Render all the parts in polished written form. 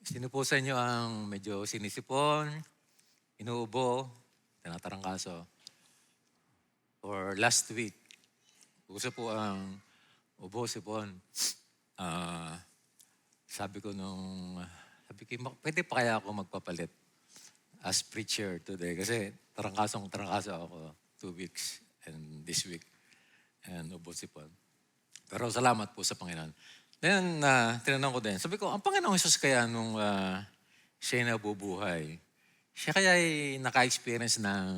Sino po sa inyo ang medyo sinisipon, inuubo, tinatarangkaso? Or last week, uso po ang ubo, sipon. Ah, sabi ko, pwede pa kaya ako magpapalit as preacher today? Kasi tarangkaso ako 2 weeks and this week. And ubo, sipon. Pero salamat po sa Panginoon. Then, tinanong ko din, sabi ko, ang Panginoong Jesus kaya nung siya'y nabubuhay, siya kaya ay naka-experience ng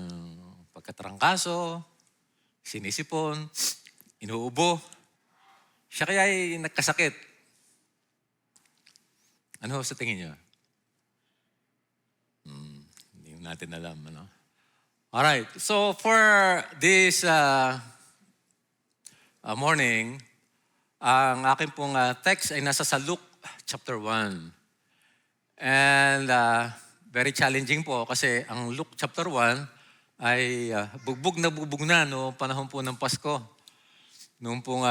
pagkatrangkaso, sinisipon, inuubo, siya kaya ay nagkasakit. Ano sa tingin niyo? Hindi natin alam, ano? Alright, so for this morning, ang aking pong text ay nasa sa Luke chapter 1. And very challenging po kasi ang Luke chapter 1 ay bugbog na no panahon po ng Pasko. Noong pong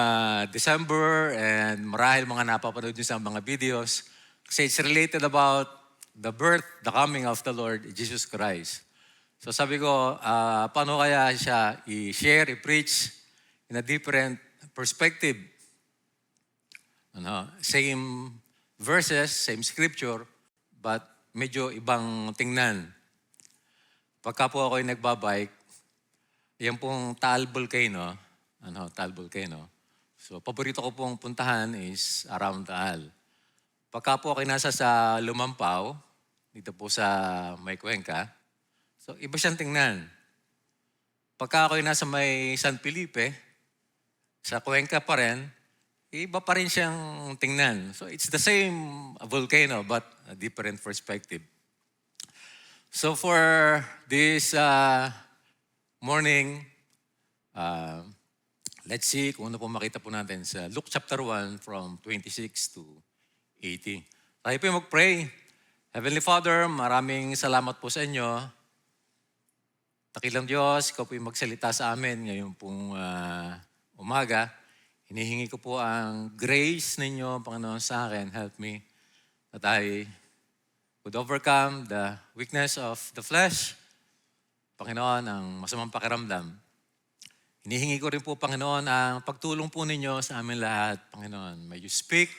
December, and marahil mga napapanood nyo sa mga videos kasi it's related about the birth, the coming of the Lord Jesus Christ. So sabi ko, paano kaya siya i-share, i-preach in a different perspective? Same verses, same scripture, but medyo ibang tingnan. Pagka po ako'y nagbabike, yan pong Taal Volcano, Taal Volcano. So, paborito ko pong puntahan is around Taal. Pagka po ako'y nasa sa Lumampaw, dito po sa May Cuenca, so iba siyang tingnan. Pagka ako'y nasa may San Felipe, sa Cuenca pa rin, iba pa rin siyang tingnan. So it's the same volcano but a different perspective. So for this morning, let's see kung ano po makita po natin sa Luke chapter 1 from 26 to 80. Tayo po mag-pray. Heavenly Father, maraming salamat po sa inyo. Takilang Diyos, ikaw po yung magsalita sa amin ngayon pong umaga. Hinihingi ko po ang grace ninyo, Panginoon, sa akin. Help me that I would overcome the weakness of the flesh. Panginoon, ang masamang pakiramdam. Hinihingi ko rin po, Panginoon, ang pagtulong po ninyo sa amin lahat. Panginoon, may you speak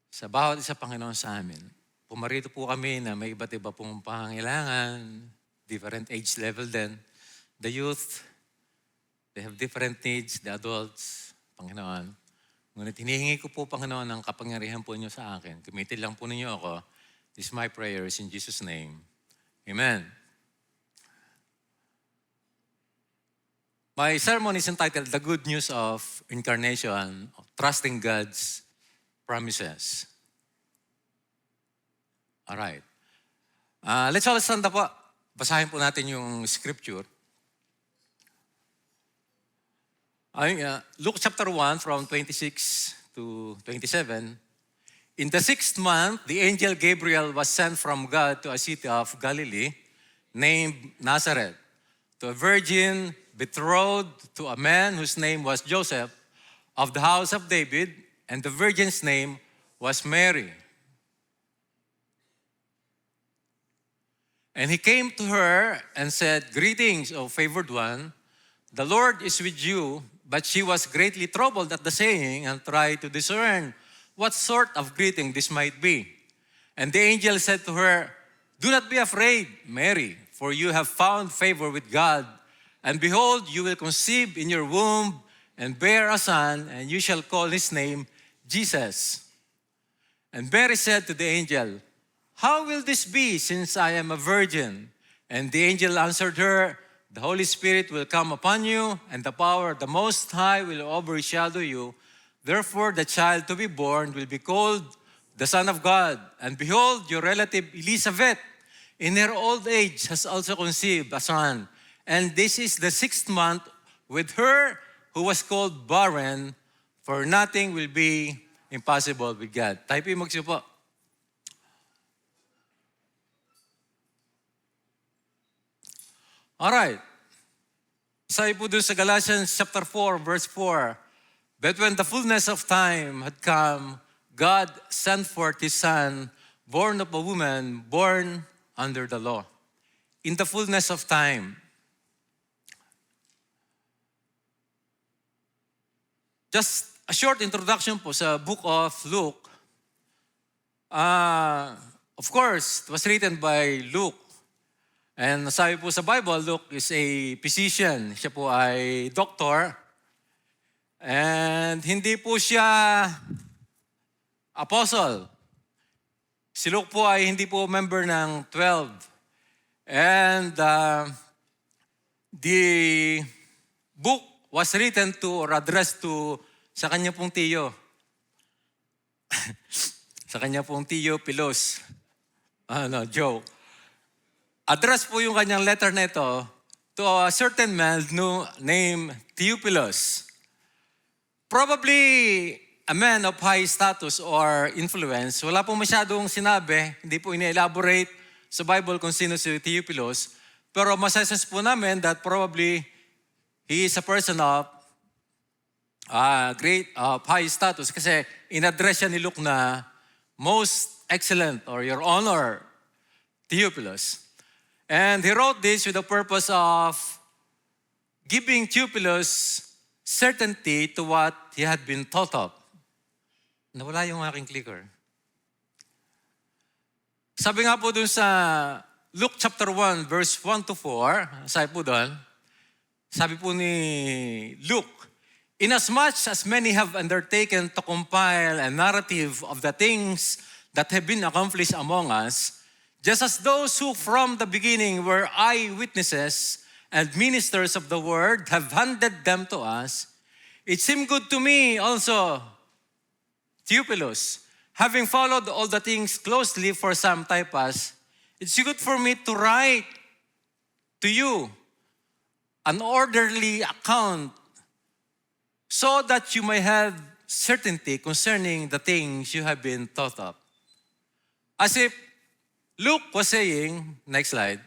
sa bawat isa, Panginoon, sa amin. Pumarito po kami na may iba't iba pong pangangailangan, different age level din. The youth, they have different needs, the adults, Panginoon. Ngunit hinihingi ko po, Panginoon, ang kapangyarihan po ninyo sa akin. Gamitin lang po ninyo ako. This is my prayers in Jesus' name. Amen. My sermon is entitled, The Good News of Incarnation, of Trusting God's Promises. Alright. Let's all stand up po. Basahin po natin yung scripture. Luke chapter 1 from 26 to 27. In the 6th month, the angel Gabriel was sent from God to a city of Galilee named Nazareth, to a virgin betrothed to a man whose name was Joseph of the house of David, and the virgin's name was Mary. And he came to her and said, "Greetings, O favored one, the Lord is with you." But she was greatly troubled at the saying and tried to discern what sort of greeting this might be. And the angel said to her, "Do not be afraid, Mary, for you have found favor with God. And behold, you will conceive in your womb and bear a son, and you shall call his name Jesus." And Mary said to the angel, "How will this be, since I am a virgin?" And the angel answered her, "The Holy Spirit will come upon you, and the power of the Most High will overshadow you. Therefore, the child to be born will be called the Son of God. And behold, your relative Elizabeth, in her old age, has also conceived a son. And this is the 6th month with her who was called barren, for nothing will be impossible with God." Tayo po yung magsipo. Alright. Sabi po dun sa Galatians chapter 4, verse 4, "But when the fullness of time had come, God sent forth His Son, born of a woman, born under the law. In the fullness of time. Just a short introduction po sa book of Luke. Of course, it was written by Luke. And sabi po sa Bible, Luke is a physician. Siya po ay doctor. And hindi po siya apostle. Si Luke po ay hindi po member ng 12. And the book was written to or addressed to sa kanya pong tiyo. Sa kanya pong tiyo, Pilos. Joke. Address po yung kanyang letter na ito to a certain man named Theophilus. Probably a man of high status or influence. Wala pong masyadong sinabi, hindi po ina-elaborate sa Bible kung sino si Theophilus. Pero masasabi po namin that probably he is a person of great high status kasi in-address siya ni Luke na most excellent or your honor, Theophilus. And he wrote this with the purpose of giving Theophilus certainty to what he had been taught of. Nawala yung aking clicker. Sabi nga po dun sa Luke chapter 1, verse 1 to 4, sabi po doon, sabi po ni Luke, inasmuch as many have undertaken to compile a narrative of the things that have been accomplished among us, just as those who from the beginning were eyewitnesses and ministers of the word have handed them to us, it seemed good to me also, Theophilus, having followed all the things closely for some time past, it's good for me to write to you an orderly account so that you may have certainty concerning the things you have been taught of. As if Luke was saying, next slide.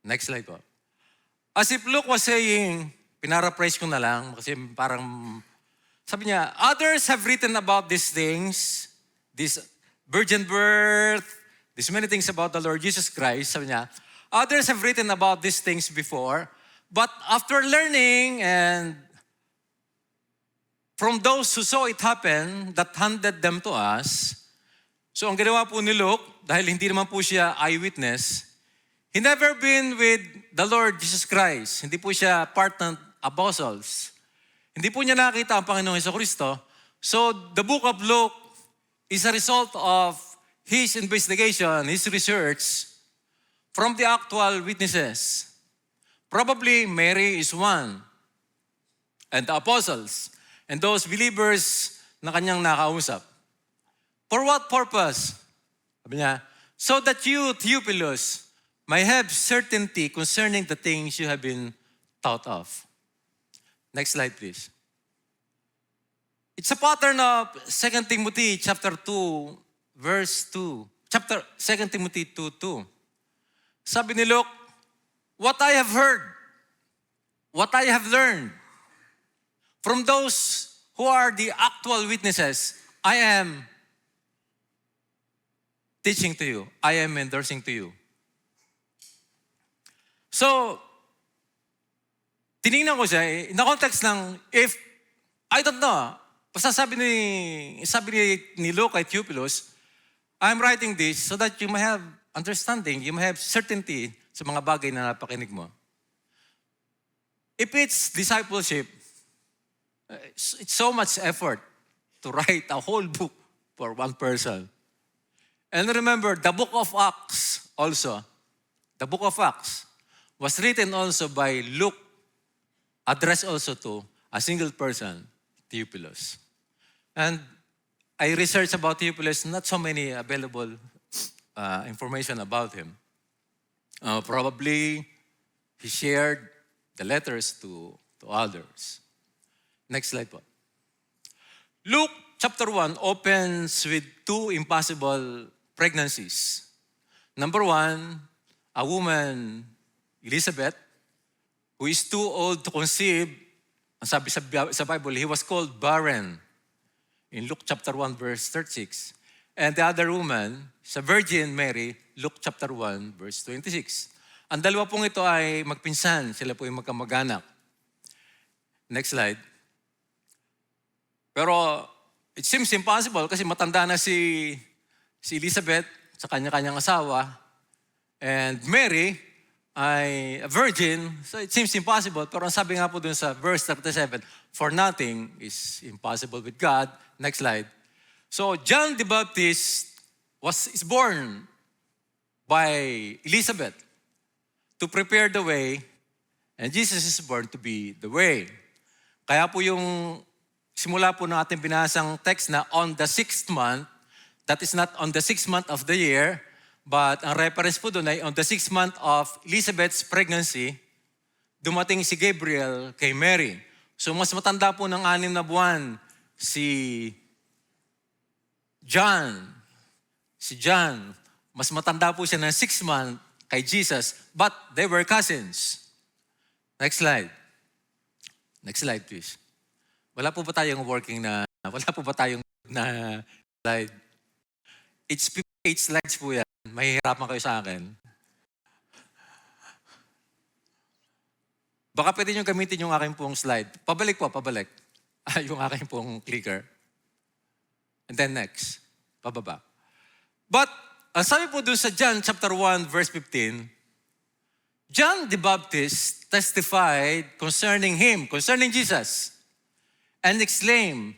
Next slide po. As if Luke was saying, pinaraphrase ko na lang kasi parang, sabi niya, others have written about these things, this virgin birth, these many things about the Lord Jesus Christ. Sabi niya, others have written about these things before, but after learning and from those who saw it happen, that handed them to us. So ang ginawa po ni Luke, dahil hindi naman po siya eyewitness, he never been with the Lord Jesus Christ. Hindi po siya part ng apostles. Hindi po niya nakita ang Panginoong Jesucristo. So the book of Luke is a result of his investigation, his research from the actual witnesses. Probably Mary is one. And the apostles. And those believers na kanyang nakausap. For what purpose? Sabi niya, so that you, Theophilus, may have certainty concerning the things you have been taught of. Next slide, please. It's a pattern of 2 Timothy chapter 2, verse 2. 2 Timothy 2:2. Sabi ni Luke, what I have heard, what I have learned from those who are the actual witnesses, I am teaching to you. I am endorsing to you. So, tinignan ko siya, in the context ng, if, I don't know, basta sabi ni Luke kay Theophilus, I'm writing this so that you may have understanding, you may have certainty sa mga bagay na napakinig mo. If it's discipleship, it's so much effort to write a whole book for one person. And remember, the book of Acts also, the book of Acts was written also by Luke, addressed also to a single person, Theophilus. And I researched about Theophilus, not so many available information about him. Probably he shared the letters to others. Next slide po. Luke chapter 1 opens with two impossible pregnancies. Number 1, a woman, Elizabeth, who is too old to conceive. Ang sabi sa Bible, he was called barren. in Luke chapter 1, verse 36. And the other woman, sa Virgin Mary, Luke chapter 1, verse 26. Ang dalawa pong ito ay magpinsan. Sila po ay magkamag-anak. Next slide. Pero it seems impossible kasi matanda na si Elizabeth sa kanya-kanyang asawa. And Mary ay a virgin. So it seems impossible. Pero ang sabi nga po dun sa verse 37, for nothing is impossible with God. Next slide. So John the Baptist is born by Elizabeth to prepare the way, and Jesus is born to be the way. Kaya po yung simula po ng ating binasang text na on the 6th month, that is not on the 6th month of the year, but ang reference po doon ay on the 6th month of Elizabeth's pregnancy, dumating si Gabriel kay Mary. So mas matanda po ng 6 na buwan si John. Mas matanda po siya ng 6 month kay Jesus, but they were cousins. Next slide. Next slide, please. Wala po ba tayong slide? It's 58 slides po yan. Mahihirapan kayo sa akin. Baka pwede nyo gamitin yung aking pong slide. Pabalik. Yung aking pong clicker. And then next. Pababa. But, ang sabi po dun sa John chapter 1, verse 15, John the Baptist testified concerning Jesus, and exclaimed,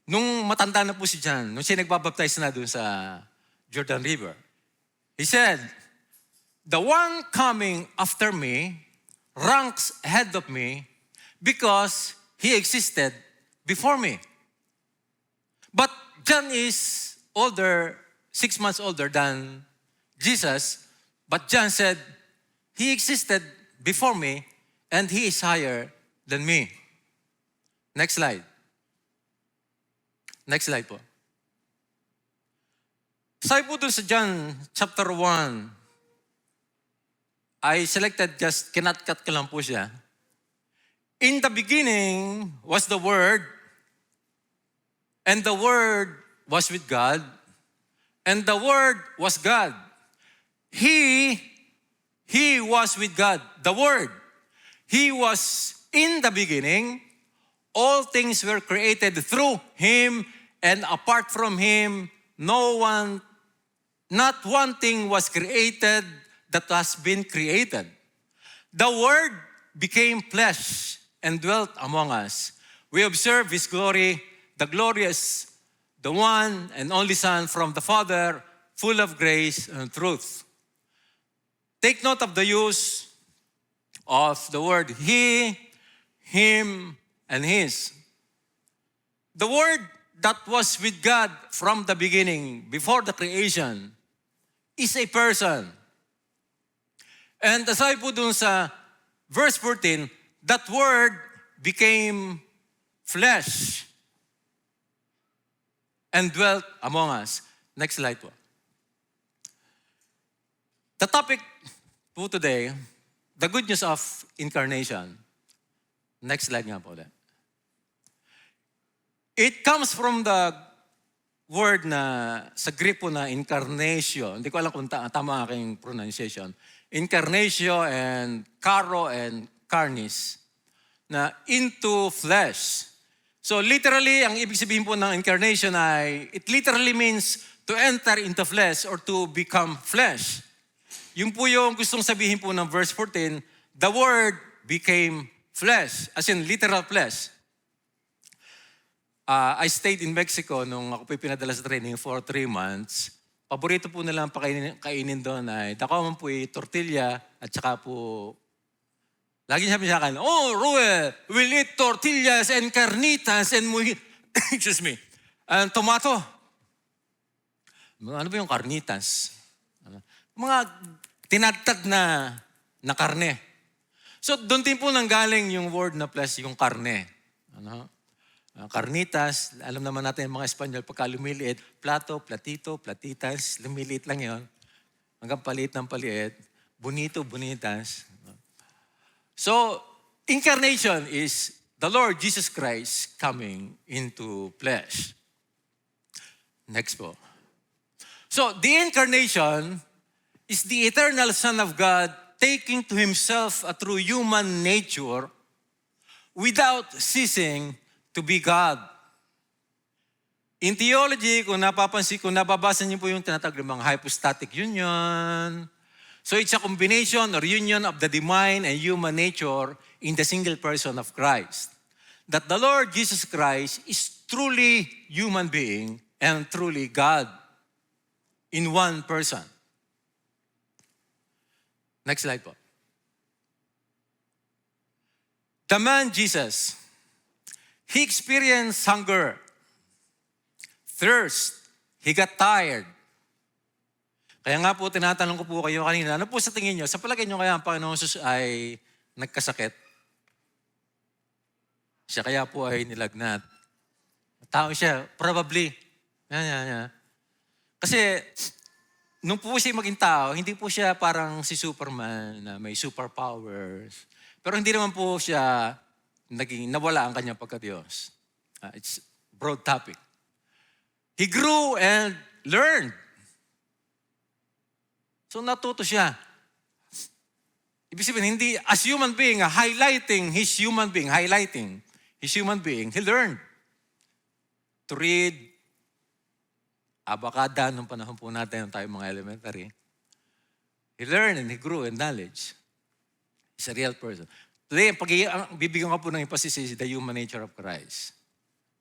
nung matanda na po si John, nung siya nagbabaptize na dun sa Jordan River, he said, the one coming after me ranks ahead of me because he existed before me. But John is 6 months older than Jesus, but John said, he existed before me and he is higher than me. Next slide. Next slide po. Sabi po doon sa John chapter 1, I selected just, kinat-cut ko lang po siya. In the beginning was the Word, and the Word was with God, and the Word was God. He was with God, the Word. He was in the beginning. All things were created through Him, and apart from Him, not one thing was created that has been created. The Word became flesh and dwelt among us. We observe His glory, the glorious, the one and only Son from the Father, full of grace and truth. Take note of the use of the word he, him, and his. The word that was with God from the beginning, before the creation, is a person. And aside po dun sa verse 14, that word became flesh and dwelt among us. Next slide po. The topic po today, the good news of incarnation. Next slide nga po ulit. It comes from the word na sa Greek po na incarnatio. Hindi ko alam kung tama aking pronunciation. Incarnatio and caro and carnis. Na into flesh. So literally, ang ibig sabihin po ng incarnation ay, it literally means to enter into flesh or to become flesh. Yung po yung gustong sabihin po ng verse 14, the Word became flesh, as in literal flesh. I stayed in Mexico nung ako po pinadala sa training for 3 months. Paborito po nilang kainin doon ay dakawan po tortilla at saka po, lagi sabi sa akin, oh, Ruel, we'll eat tortillas and carnitas and excuse me, and tomato. Ano ba yung carnitas? Mga tinatad na karne. So, doon din po nanggaling yung word na plus yung karne. Carnitas, alam naman natin yung mga Espanyol, pagka lumiliit, plato, platito, platitas, lumiliit lang yon. Hanggang paliit ng paliit. Bonito, bonitas. So, incarnation is the Lord Jesus Christ coming into flesh. Next po. So, the incarnation is the eternal Son of God taking to himself a true human nature without ceasing to be God. In theology, kung nababasa niyo po yung tinatawag ng mga hypostatic union, so it's a combination or union of the divine and human nature in the single person of Christ. That the Lord Jesus Christ is truly human being and truly God in one person. Next slide po. The man Jesus, he experienced hunger, thirst, he got tired. Kaya nga po, tinatanong ko po kayo kanina, ano po sa tingin nyo, sa palagay nyo kaya ang Panginoon Jesus ay nagkasakit? Siya kaya po ay nilagnat. Tao siya, probably. Yan. Kasi, nung po siya maging tao, hindi po siya parang si Superman na may superpowers. Pero hindi naman po siya nawala ang kanyang pagka-Diyos. It's broad topic. He grew and learned. So natuto siya. Ibig sabihin, hindi as human being, highlighting his human being, he learned to read, abakada nung panahon po natin, tayo mga elementary. He learned and he grew in knowledge. He's a real person. Today, bibigyan ko po ng emphasis is the human nature of Christ.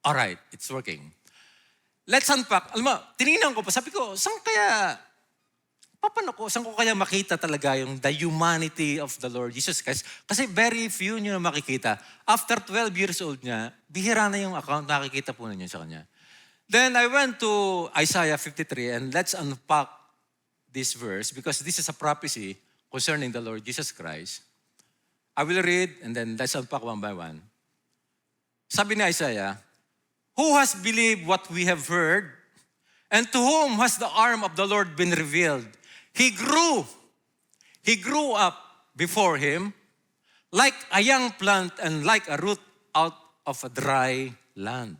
All right, it's working. Let's unpack. Alam mo, tinignan ko pa, sabi ko, saan ko kaya makita talaga yung the humanity of the Lord Jesus Christ? Kasi very few nyo na makikita. After 12 years old niya, bihira na yung account nakikita po ninyo sa kanya. Then I went to Isaiah 53 and let's unpack this verse because this is a prophecy concerning the Lord Jesus Christ. I will read and then let's unpack one by one. Sabi ni Isaiah, who has believed what we have heard? And to whom has the arm of the Lord been revealed? He grew up before him like a young plant and like a root out of a dry land.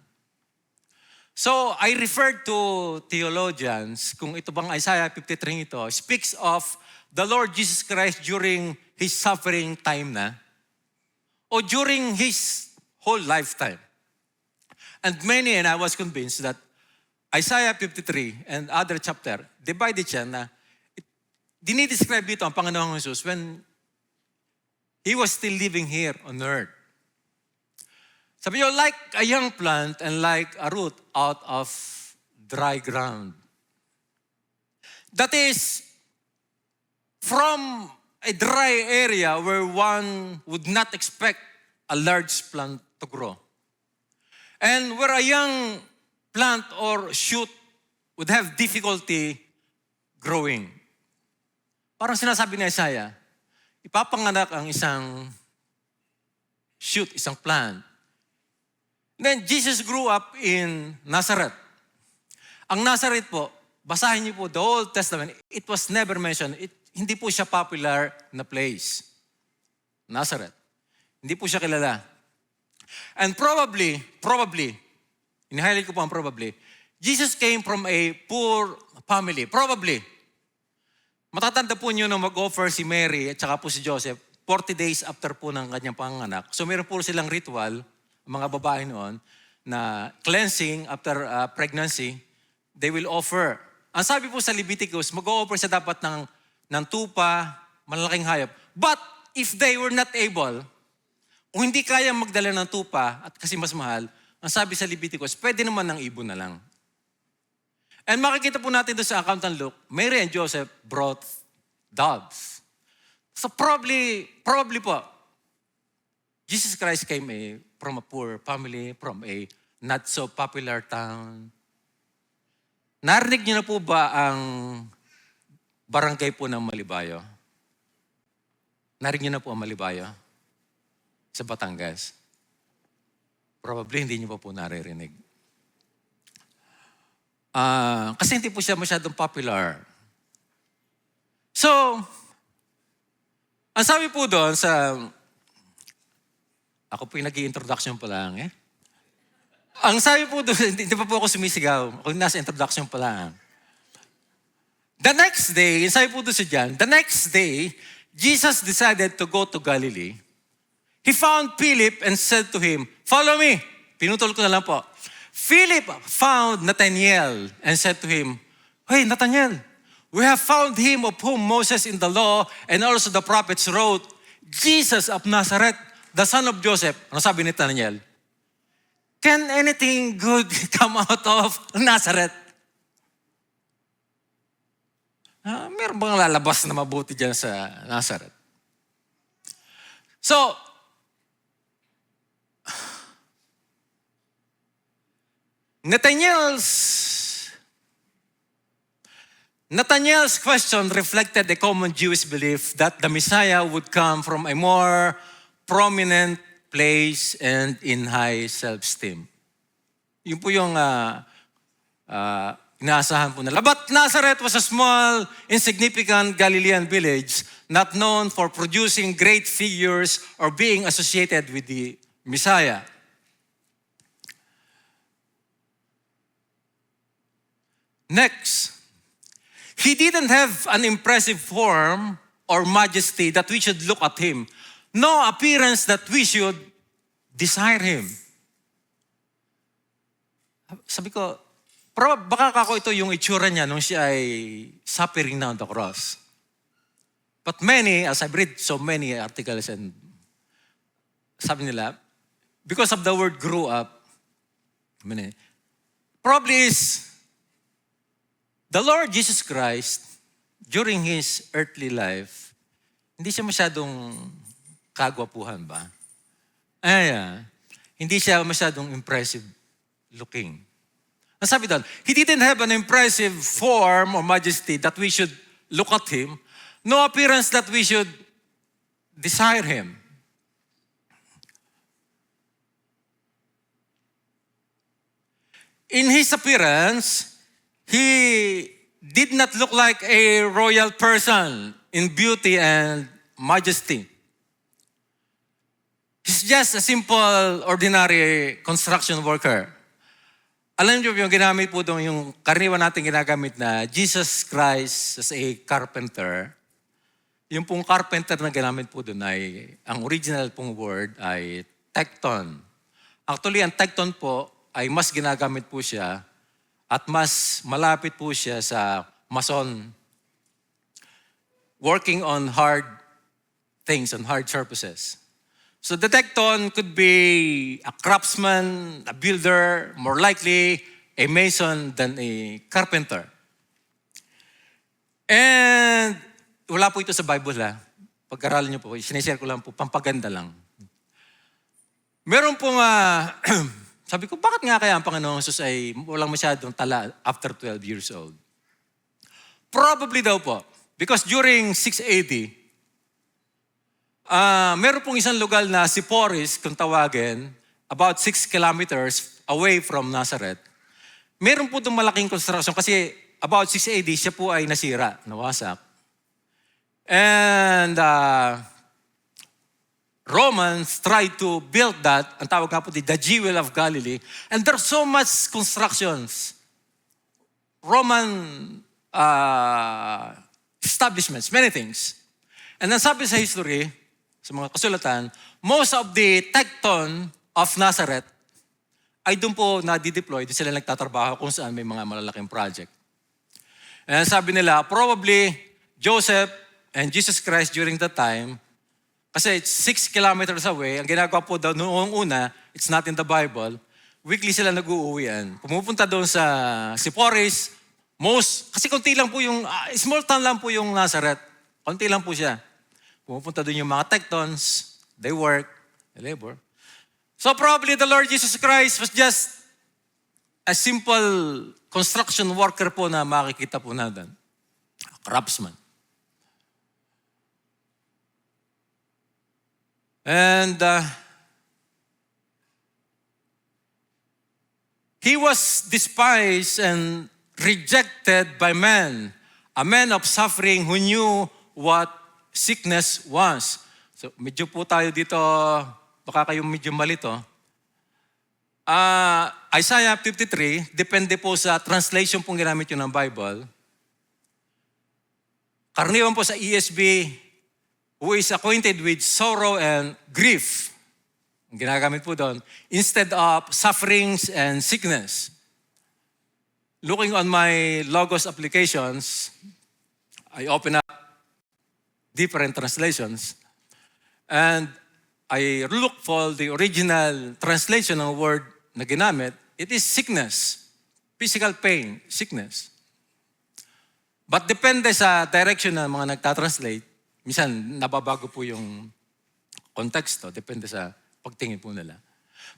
So I referred to theologians, kung ito bang Isaiah 53 ito, speaks of the Lord Jesus Christ during his suffering time na, o during his whole lifetime. And I was convinced that Isaiah 53 and other chapter, divided siya na dinidescribe dito ang Panginoong Jesus when he was still living here on earth. Sabi niyo, like a young plant and like a root out of dry ground. That is, from a dry area where one would not expect a large plant to grow. And where a young plant or shoot would have difficulty growing. Parang sinasabi ni Isaiah, ipapanganak ang isang shoot, isang plant. Then Jesus grew up in Nazareth. Ang Nazareth po, basahin niyo po the Old Testament, it was never mentioned. Hindi po siya popular na place. Nazareth. Hindi po siya kilala. And probably, in-highlight ko po ang probably, Jesus came from a poor family. Probably. Matatanda po niyo na mag-offer si Mary at saka po si Joseph 40 days after po ng kanyang panganak. So meron po silang ritual, mga babae noon, na cleansing after pregnancy, they will offer. Ang sabi po sa Leviticus, mag-offer siya dapat ng tupa, malalaking hayop. But if they were not able, kung hindi kaya magdala ng tupa at kasi mas mahal, ang sabi sa Leviticus, pwede naman ng ibon na lang. And makikita po natin doon sa account ng Luke, Mary and Joseph brought doves. So probably po, Jesus Christ came from a poor family, from a not so popular town. Narinig niyo na po ba ang barangay po ng Malibayo? Narinig niyo na po ang Malibayo sa Batangas? Probably hindi niyo pa po naririnig. Kasi hindi po siya masyadong popular. So, ang sabi po doon sa, ako po yung nag-i-introduction pa lang Ang sabi po doon, hindi pa po ako sumisigaw. Ako nasa introduction pa lang. The next day, sabi po doon si John, the next day, Jesus decided to go to Galilee. He found Philip and said to him, "Follow me." Pinutol ko na lang po. Philip found Nathanael and said to him, "Hey, Nathanael, we have found him of whom Moses in the law and also the prophets wrote, Jesus of Nazareth, the son of Joseph." Ano sabi ni Nathanael? Can anything good come out of Nazareth? Meron bang lalabas na mabuti dyan sa Nazareth? So, Nathanael's question reflected a common Jewish belief that the Messiah would come from a more prominent place and in high self-esteem. Yun po yung inaasahan po nila. But Nazareth was a small, insignificant Galilean village not known for producing great figures or being associated with the Messiah. Next, he didn't have an impressive form or majesty that we should look at him. No appearance that we should desire him. Sabi ko, baka kako ito yung itsura niya nung siya ay suffering na on the cross. But many, as I've read so many articles and sabi nila, because of the word grew up, probably is the Lord Jesus Christ, during His earthly life, hindi siya masyadong kagwapuhan ba? Hindi siya masyadong impressive looking. Ang sabi doon, He didn't have an impressive form or majesty that we should look at Him. No appearance that we should desire Him. In His appearance, He did not look like a royal person in beauty and majesty. He's just a simple, ordinary construction worker. Alam niyo yung ginamit po doon, yung karaniwan natin ginagamit na Jesus Christ as a carpenter. Yung pong carpenter na ginamit po doon ay, ang original pong word ay tekton. Actually, ang tekton po ay mas ginagamit po siya at mas malapit po siya sa mason. Working on hard things, on hard surfaces. So the tekton could be a craftsman, a builder, more likely a mason than a carpenter. And wala po ito sa Bible Pag-aralan niyo po, sinishare ko lang po, pampaganda lang. Meron pong, sabi ko, bakit nga kaya ang Panginoong Jesus ay walang masyadong tala after 12 years old? Probably daw po, because during 6 AD, meron pong isang lugar na Sepphoris, kung tawagin, about 6 kilometers away from Nazareth. Meron po itong malaking construction kasi about 6 AD, siya po ay nasira, nawasak. And Romans tried to build that, ang tawag nga po the Jewel of Galilee. And there's so much constructions. Roman establishments, many things. And then sabi sa history, sa mga kasulatan, most of the tekton of Nazareth ay doon po na-deploy, doon sila nagtatrabaho kung saan may mga malalaking project. And sabi nila, probably Joseph and Jesus Christ during that time, kasi it's 6 kilometers away, ang ginagawa po daw noong una, it's not in the Bible, weekly sila nag-uuwian. Pumupunta doon sa Sepphoris, kasi konti lang po yung, small town lang po yung Nazareth. Konti lang po siya. Pumupunta doon yung mga tektons, they work, they labor. So probably the Lord Jesus Christ was just a simple construction worker po na makikita po natin. A craftsman. And He was despised and rejected by men, a man of suffering who knew what sickness was. So medyo po tayo dito, baka kayong medyo malito. Isaiah 53, depende po sa translation pong ginamit yun ng Bible. Karaniwan po sa ESV, who is acquainted with sorrow and grief. Ang ginagamit po doon, instead of sufferings and sickness. Looking on my Logos applications, I open up different translations and I look for the original translation ng word na ginamit. It is sickness, physical pain, sickness. But depende sa direction ng mga nagtatranslate, minsan nababago po yung konteksto, depende sa pagtingin po nila.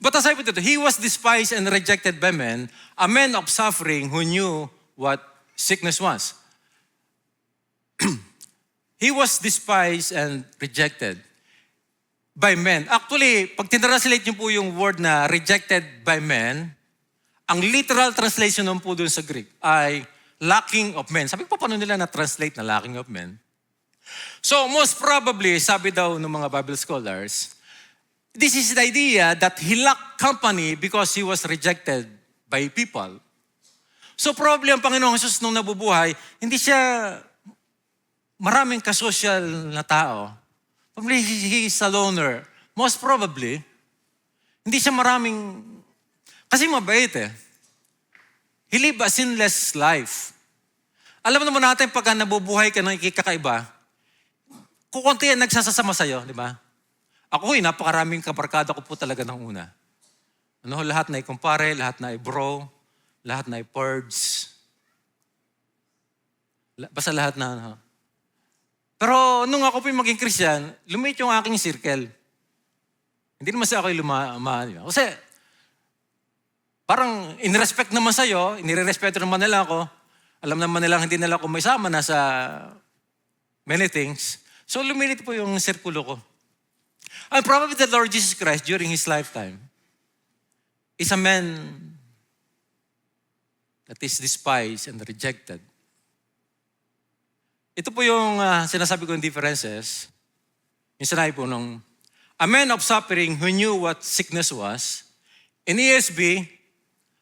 But as I put it, he was despised and rejected by men, a man of suffering who knew what sickness was. He was despised and rejected by men. Actually, pag tinranslate niyo po yung word na rejected by men, ang literal translation nun po dun sa Greek ay lacking of men. Sabi ko, paano nila na-translate na lacking of men? So most probably, sabi daw ng mga Bible scholars, this is the idea that he lacked company because he was rejected by people. So probably ang Panginoong Jesus nung nabubuhay, hindi siya maraming kasosyal na tao. Probably he is a loner. Most probably, hindi siya maraming, kasi mabait eh. He lived a sinless life. Alam naman natin pagka nabubuhay ka ng ikakaiba, kukunti yan nagsasasama sa'yo, di ba? Ako napakaraming kabarkada ko po talaga ng una. Lahat na ikumpare, lahat na i-bro, lahat na i-perds. Basta lahat na. Pero nung ako po yung maging Christian, lumit yung aking circle. Hindi naman sa ako yung Kasi parang in-respect naman sa'yo, inire-respeto naman nila ako. Alam naman nila hindi nila ako may sama na sa many things. So luminit po yung sirkulo ko. And probably the Lord Jesus Christ during His lifetime is a man that is despised and rejected. Ito po yung sinasabi ko yung differences. Yung sinabi po nung, a man of suffering who knew what sickness was. In ESV,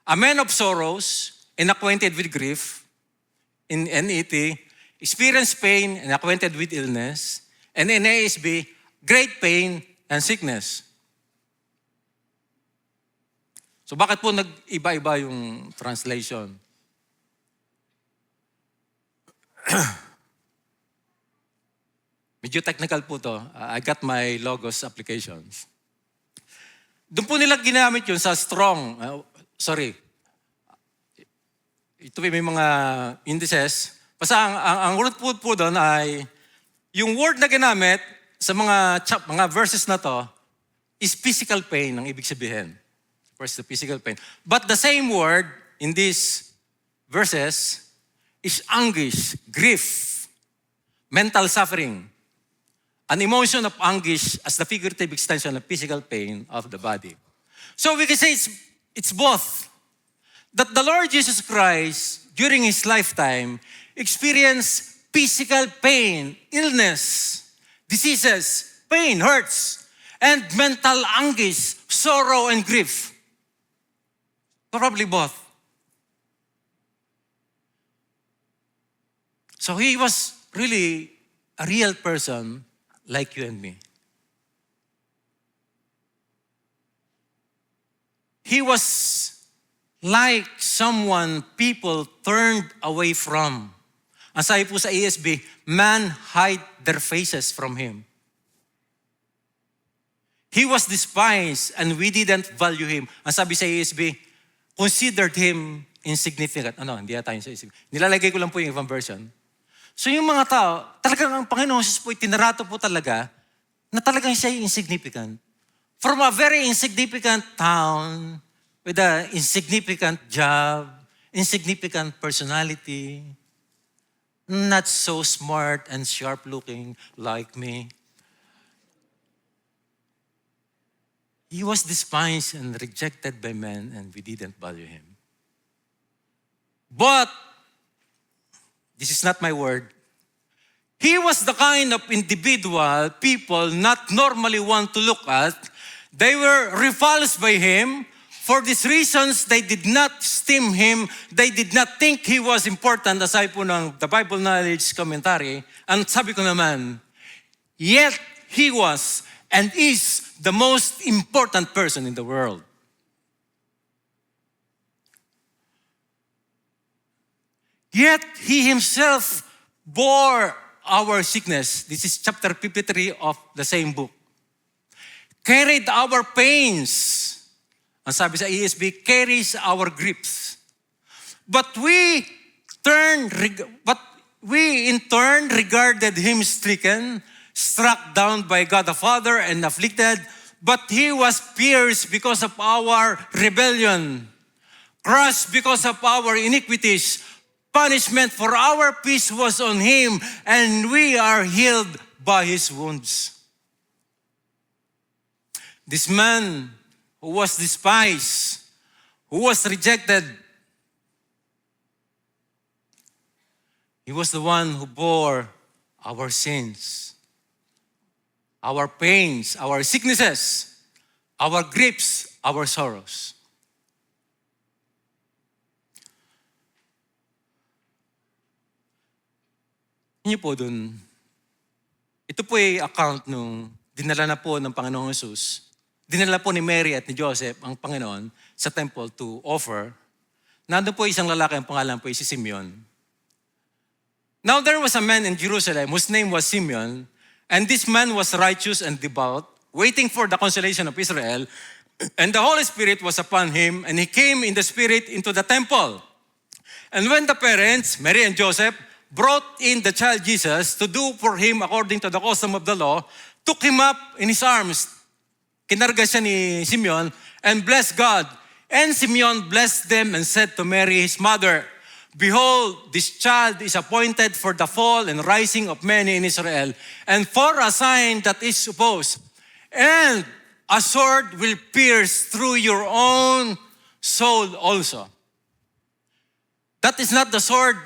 a man of sorrows and acquainted with grief. In NET, experienced pain and acquainted with illness. And in ASB, great pain and sickness. So bakit po nag-iba-iba yung translation? Medyo technical po to. I got my Logos applications. Doon po nila ginamit yun sa strong. Ito may mga indices. Basta ang root po doon ay yung word na ginamit sa mga verses na to is physical pain ang ibig sabihin. First, the physical pain. But the same word in these verses is anguish, grief, mental suffering, an emotion of anguish as the figurative extension of physical pain of the body. So we can say it's both. That the Lord Jesus Christ, during His lifetime, experienced physical pain, illness, diseases, pain, hurts, and mental anguish, sorrow, and grief. Probably both. So He was really a real person like you and me. He was like someone people turned away from. Ang sabi po sa ESV, man hide their faces from Him. He was despised and we didn't value Him. Ang sabi sa ESV, considered Him insignificant. Hindi tayo sa ESV. Nilalagay ko lang po yung ibang version. So yung mga tao, talagang ang Panginoon Jesus po, tinarato po talaga na talagang siya yung insignificant. From a very insignificant town, with an insignificant job, insignificant personality, not so smart and sharp looking like me. He was despised and rejected by men and we didn't value Him. But this is not my word. He was the kind of individual people not normally want to look at. They were repulsed by Him, For these reasons, they did not esteem him. They did not think he was important. Aside po ng The Bible Knowledge Commentary. Ang sabi ko naman, yet he was and is the most important person in the world. Yet he himself bore our sickness. This is chapter 53 of the same book. Carried our pains. Ang sabi sa ESV, carries our griefs. But we in turn regarded him stricken, struck down by God the Father and afflicted, but he was pierced because of our rebellion, crushed because of our iniquities. Punishment for our peace was on him, and we are healed by his wounds. This man who was despised, who was rejected, he was the one who bore our sins, our pains, our sicknesses, our griefs, our sorrows. Niyo po dun, ito po ay account nung dinala na po ng Panginoong Jesus. Dinala po ni Mary at ni Joseph ang Panginoon sa temple to offer. Nandun po isang lalaki, ang pangalan po ay si Simeon. Now there was a man in Jerusalem whose name was Simeon, and this man was righteous and devout, waiting for the consolation of Israel, and the Holy Spirit was upon him, and he came in the Spirit into the temple. And when the parents, Mary and Joseph, brought in the child Jesus to do for him according to the custom of the law, took him up in his arms. Kinarga siya ni Simeon and blessed God. And Simeon blessed them and said to Mary, his mother, behold, this child is appointed for the fall and rising of many in Israel, and for a sign that is supposed. And a sword will pierce through your own soul also. That is not the sword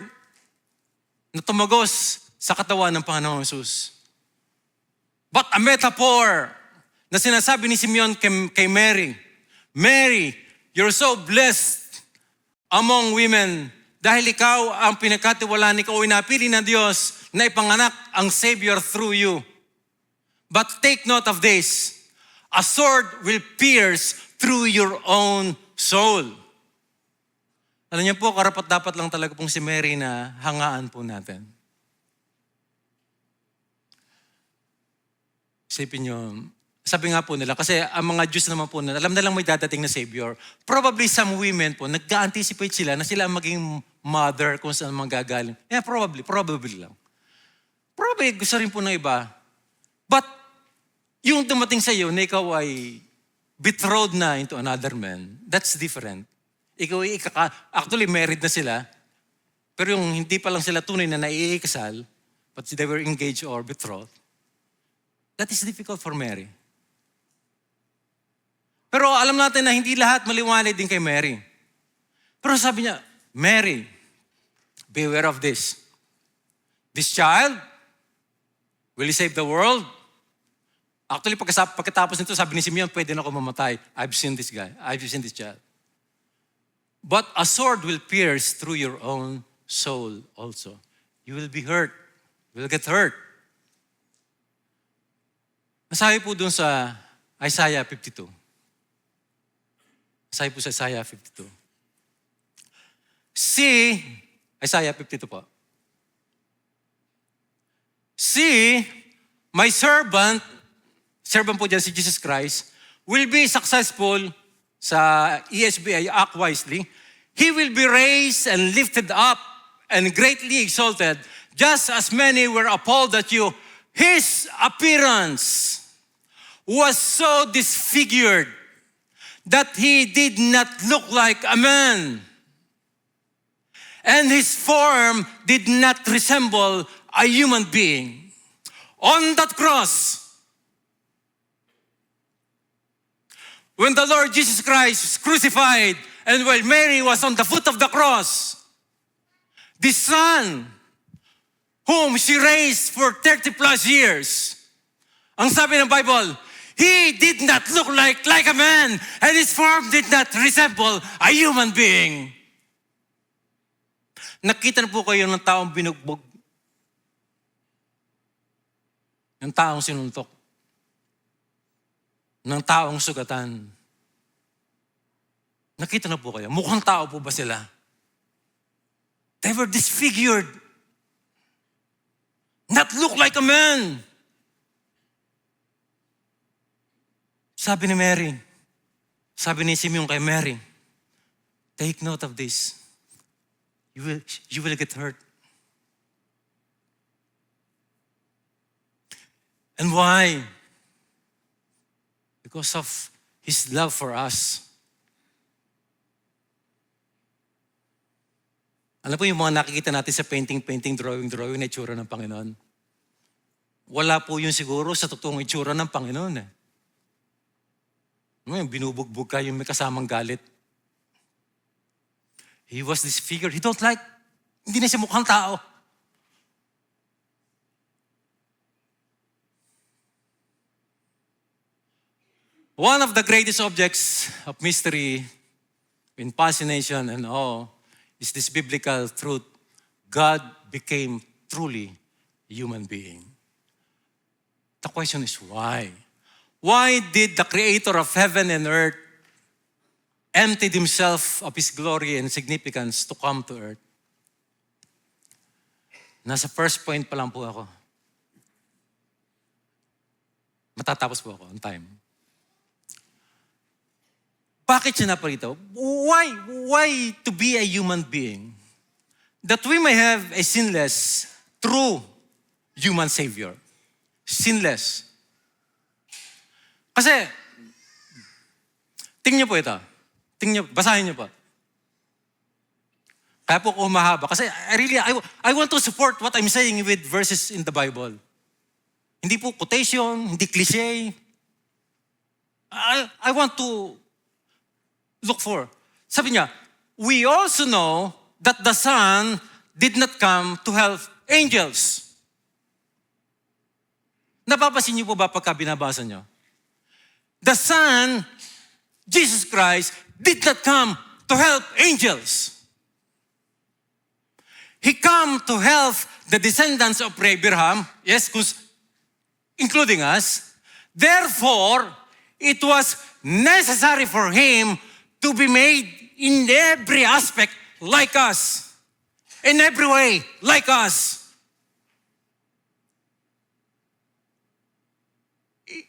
na tumagos sa katawan ng Panginoong Jesus, but a metaphor na sinasabi ni Simeon kay Mary, Mary, you're so blessed among women dahil ikaw ang pinagkatiwalaan, ikaw ay napili ng Diyos na ipanganak ang Savior through you. But take note of this, a sword will pierce through your own soul. Alam niyo po, karapat-dapat lang talaga pong si Mary na hangaan po natin. Isipin niyo, sabi nga po nila, kasi ang mga Jews naman po nila, alam na lang may dadating na Savior. Probably some women po, nag-anticipate sila na sila ang maging mother kung saan manggagaling. Yeah, probably lang. Probably gusto rin po ng iba. But yung dumating sa iyo na ikaw ay betrothed na into another man, that's different. Ikaw ay actually married na sila, pero yung hindi pa lang sila tunay na naiikasal, but they were engaged or betrothed, that is difficult for Mary. Pero alam natin na hindi lahat maliwanag din kay Mary. Pero sabi niya, Mary, beware of this. This child, will he save the world? Actually, pagkatapos nito, sabi ni Simeon, pwede na ako mamatay. I've seen this guy. I've seen this child. But a sword will pierce through your own soul also. You will be hurt. You will get hurt. Nasabi po dun sa Isaiah 52. Nasabi po sa Isaiah 52. See, Isaiah 52 po. See, my servant po dyan si Jesus Christ, will be successful. Sa ESV ay act wisely. He will be raised and lifted up and greatly exalted, just as many were appalled at you. His appearance was so disfigured that he did not look like a man, and his form did not resemble a human being. On that cross, when the Lord Jesus Christ was crucified, and while Mary was on the foot of the cross, the Son, whom she raised for 30 plus years, ang sabi ng Bible, He did not look like a man, and his form did not resemble a human being. Nakita na po kayo ng taong binugbog, ng taong sinuntok, ng taong sugatan. Nakita na po kayo, mukhang tao po ba sila? They were disfigured. Not look like a man. Sabi ni Mary, sabi ni Simeon kay Mary, take note of this. You will get hurt. And why? Because of His love for us. Alam po yung mga nakikita natin sa painting, drawing na itsura ng Panginoon. Wala po yun siguro sa totoong itsura ng Panginoon eh. Yung binubugbog ka, yung may kasamang galit. He was disfigured. Hindi na siya mukhang tao. One of the greatest objects of mystery in fascination and awe is this biblical truth. God became truly a human being. The question is why? Why did the Creator of heaven and earth emptied Himself of His glory and significance to come to earth? Nasa first point pa lang po ako. Matatapos po ako on time. Bakit siya naparito? Why to be a human being? That we may have a sinless, true human Savior. Sinless. Kasi, tingnan niyo po ito. Basahin niyo po. Kaya po ako mahaba. Kasi I want to support what I'm saying with verses in the Bible. Hindi po quotation, hindi cliche. I want to look for. Sabi niya, we also know that the Son did not come to help angels. Napapansin niyo po ba pagka binabasa niyo? The Son, Jesus Christ, did not come to help angels. He came to help the descendants of Abraham, yes, including us. Therefore, it was necessary for Him to be made in every aspect like us. In every way, like us.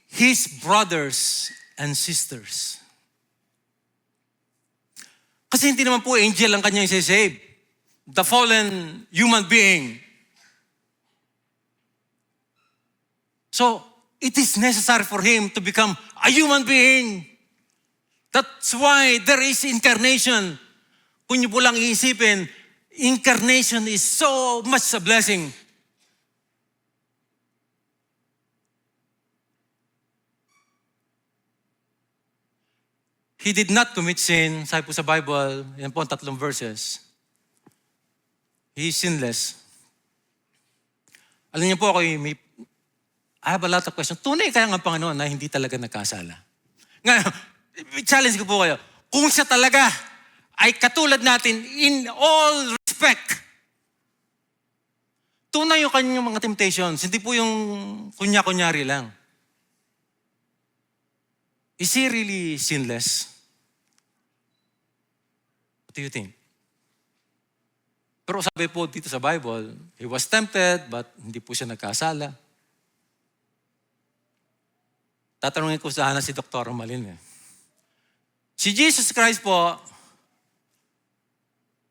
His brothers and sisters. Kasi hindi naman po angel ang kanyang isasave. The fallen human being. So, it is necessary for Him to become a human being. That's why there is incarnation. Kung niyo po lang iisipin, incarnation is so much a blessing. He did not commit sin. Sabi po sa Bible, yan po ang 3 verses. He is sinless. Alam niyo po ako, I have a lot of questions. Tunay kaya ng Panginoon na hindi talaga nagkasala. Ngayon, challenge ko po kayo. Kung siya talaga ay katulad natin in all respect, tunay yung kanyang mga temptations. Hindi po yung kunya-kunyari lang. Is He really sinless? What do you think? Pero sabi po dito sa Bible, He was tempted, but hindi po siya nagkasala. Tatanungin ko sana si Dr. Malin eh. Si Jesus Christ po,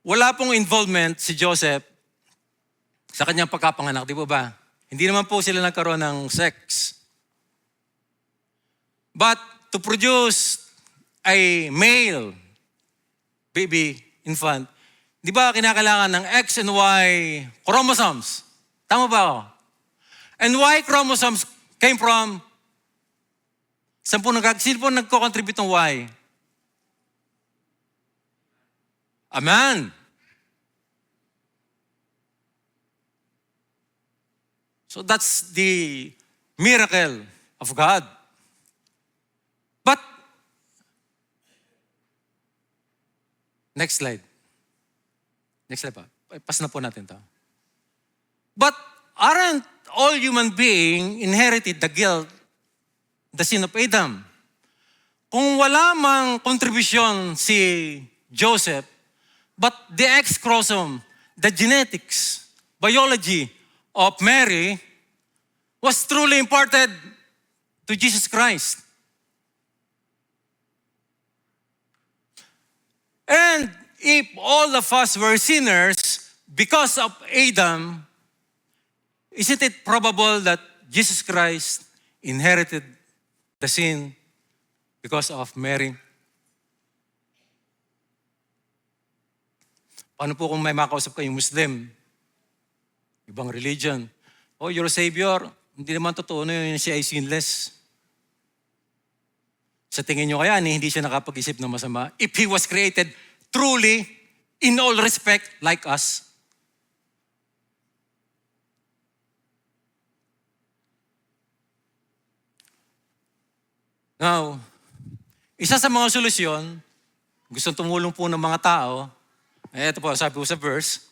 wala pong involvement si Joseph sa kanyang pagkapanganak, di po ba? Hindi naman po sila nagkaroon ng sex. But to produce a male baby, infant, di ba kinakailangan ng X and Y chromosomes? Tama ba ako? And Y chromosomes came from, sino po nagko-contribute ng Y? A man. So that's the miracle of God. Next slide. Next slide pa. Pass na po natin to. But aren't all human beings inherited the guilt, the sin of Adam? Kung wala mang kontribusyon si Joseph, but the X chromosome, the genetics, biology of Mary was truly imparted to Jesus Christ. And if all of us were sinners because of Adam, isn't it probable that Jesus Christ inherited the sin because of Mary? Paano po kung may makausap kayong Muslim, ibang religion? Oh, you're a savior. Hindi naman totoo na yun, siya ay sinless. Sa tingin nyo kaya, hindi siya nakapag-isip ng masama? If he was created truly, in all respect, like us. Now, isa sa mga solusyon, gustong tumulong po ng mga tao, ito po, sabi ko sa verse,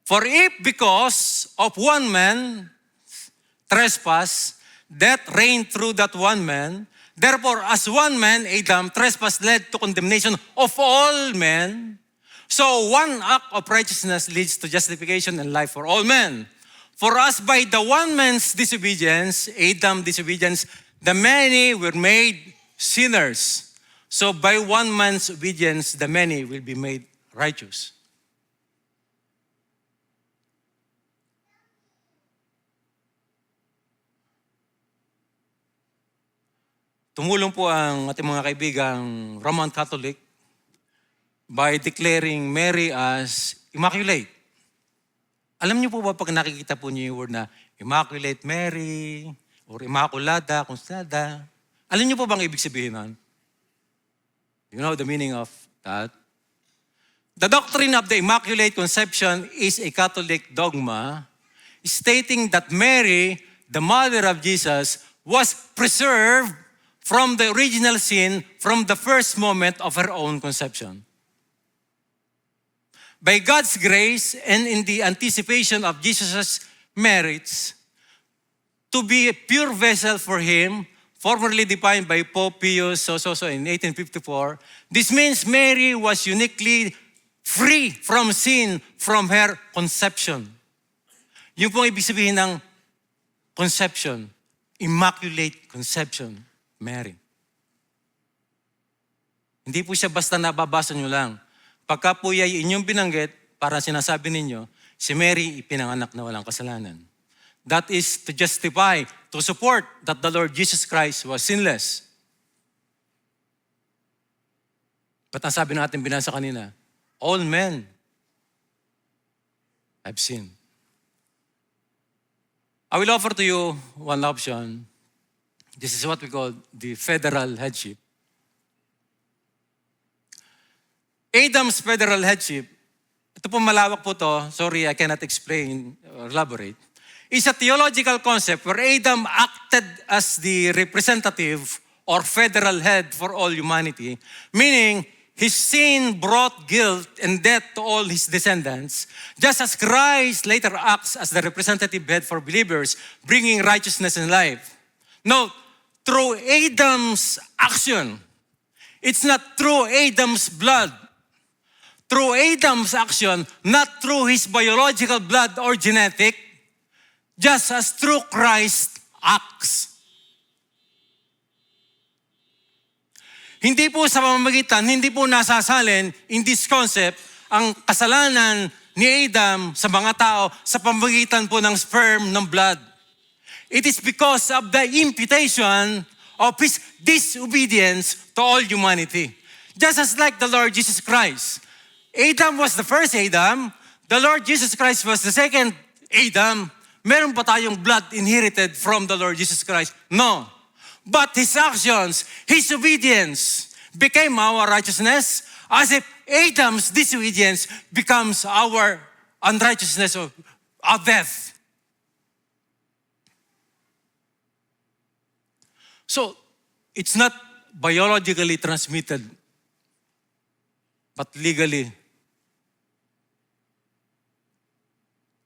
for if because of one man trespass, death reigned through that one man, therefore as one man, Adam, trespass led to condemnation of all men, so one act of righteousness leads to justification and life for all men. For as by the one man's disobedience, Adam's disobedience, the many were made sinners. So by one man's obedience, the many will be made righteous. Tumulong po ang ating mga kaibigang Roman Catholic by declaring Mary as immaculate. Alam niyo po ba pag nakikita po niyo yung word na Immaculate Mary or Immaculada, Consolada, alam niyo po bang ibig sabihin nun? You know the meaning of that? The doctrine of the Immaculate Conception is a Catholic dogma stating that Mary, the mother of Jesus, was preserved from the original sin from the first moment of her own conception. By God's grace and in the anticipation of Jesus' merits, to be a pure vessel for Him, formerly defined by Pope Pius in 1854, this means Mary was uniquely free from sin from her conception. Yung pong ibig sabihin ng conception, immaculate conception, Mary. Hindi po siya basta nababasa nyo lang. Pagka po ay inyong binanggit, para sinasabi ninyo, si Mary ipinanganak na walang kasalanan. That is to justify, to support that the Lord Jesus Christ was sinless. But ang sabi natin binasa kanina, all men have sinned. I will offer to you one option. This is what we call the federal headship. Adam's federal headship, ito po malawak po to, sorry I cannot explain or elaborate, is a theological concept where Adam acted as the representative or federal head for all humanity, meaning his sin brought guilt and death to all his descendants, just as Christ later acts as the representative head for believers, bringing righteousness and life. Note, through Adam's action, it's not through Adam's blood. Through Adam's action, not through his biological blood or genetic, just as through Christ acts. Hindi po sa pamamagitan, hindi po nasasalin in this concept ang kasalanan ni Adam sa mga tao sa pamamagitan po ng sperm, ng blood. It is because of the imputation of his disobedience to all humanity. Just as like the Lord Jesus Christ. Adam was the first Adam. The Lord Jesus Christ was the second Adam. Meron ba tayong blood inherited from the Lord Jesus Christ? No. But his actions, his obedience became our righteousness, as if Adam's disobedience becomes our unrighteousness of death. So, it's not biologically transmitted. but legally.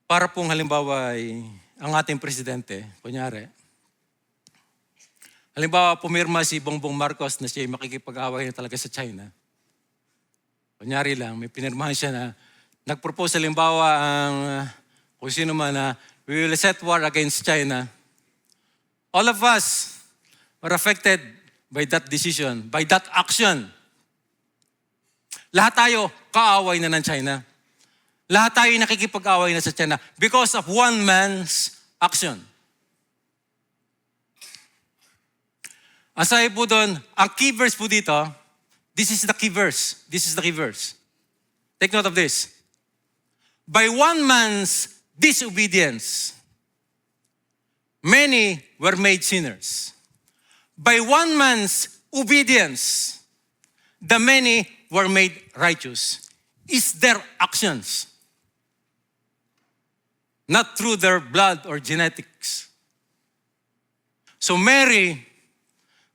Para pong halimbawa ay ang ating presidente, kunyari, halimbawa pumirma si Bongbong Marcos na siya ay makikipag-away na talaga sa China. Kunyari lang, may pinirmahan siya na nag-propose halimbawa ang kung sino man na we will set war against China. All of us were affected by that decision, by that action. Lahat tayo kaaway na ng China. Lahat tayo nakikipag-away na sa China because of one man's action. Ang sabi po doon, ang key verse po dito, this is the key verse. This is the key verse. Take note of this. By one man's disobedience, many were made sinners. By one man's obedience, the many were made righteous. Is their actions, not through their blood or genetics. So Mary,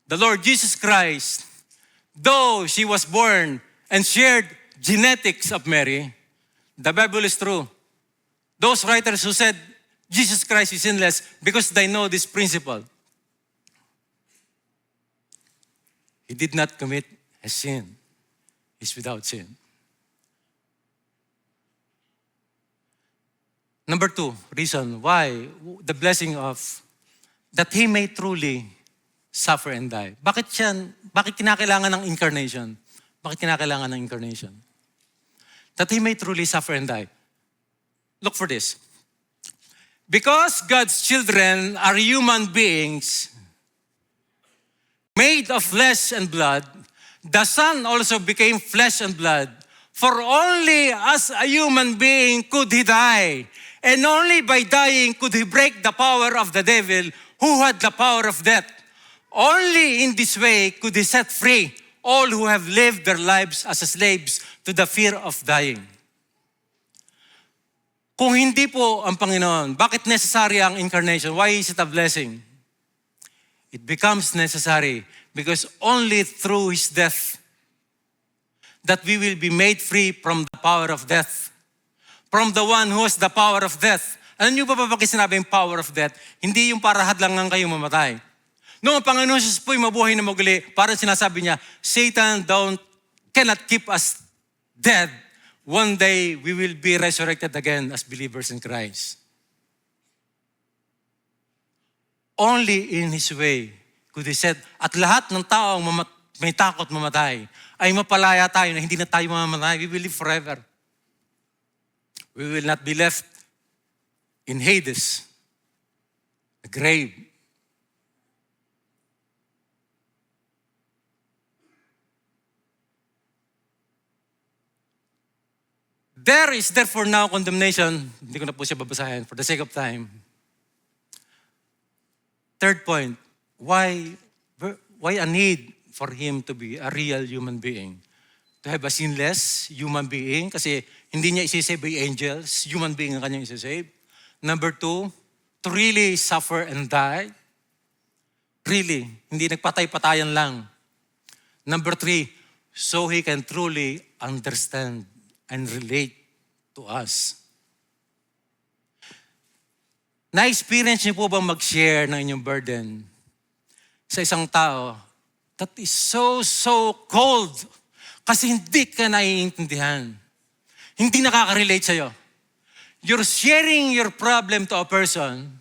the Lord Jesus Christ, though she was born and shared genetics of Mary, the Bible is true. Those writers who said Jesus Christ is sinless because they know this principle. He did not commit a sin. He's without sin. Number 2, reason why the blessing of that He may truly suffer and die. Bakit kinakailangan ng incarnation? Bakit kinakailangan ng incarnation? That He may truly suffer and die. Look for this. Because God's children are human beings made of flesh and blood, the Son also became flesh and blood. For only as a human being could He die. And only by dying could He break the power of the devil who had the power of death. Only in this way could He set free all who have lived their lives as slaves to the fear of dying. Kung hindi po ang Panginoon, bakit necessary ang incarnation? Why is it a blessing? It becomes necessary because only through His death that we will be made free from the power of death. From the one who has the power of death. Alam niyo ba bakit sinabing power of death? Hindi yung para hadlangan kayo mamatay. Noong ang Panginoon Jesus po'y mabuhay na maguli, parang sinasabi niya, Satan cannot keep us dead. One day, we will be resurrected again as believers in Christ. Only in His way could He said, at lahat ng taong may takot mamatay, ay mapalaya tayo na hindi na tayo mamamatay. We will live forever. We will not be left in Hades, the grave. There is therefore now condemnation. Hindi ko na po siya babasahin for the sake of time. Third point, why a need for Him to be a real human being? To have a sinless human being, kasi hindi niya isisave by angels, human being ang kanyang isisave. Number 2, to really suffer and die. Really, hindi nagpatay-patayan lang. Number 3, so He can truly understand and relate to us. Na-experience niyo po bang mag-share ng inyong burden sa isang tao that is so cold kasi hindi ka naiintindihan. Hindi nakaka-relate sa'yo. You're sharing your problem to a person,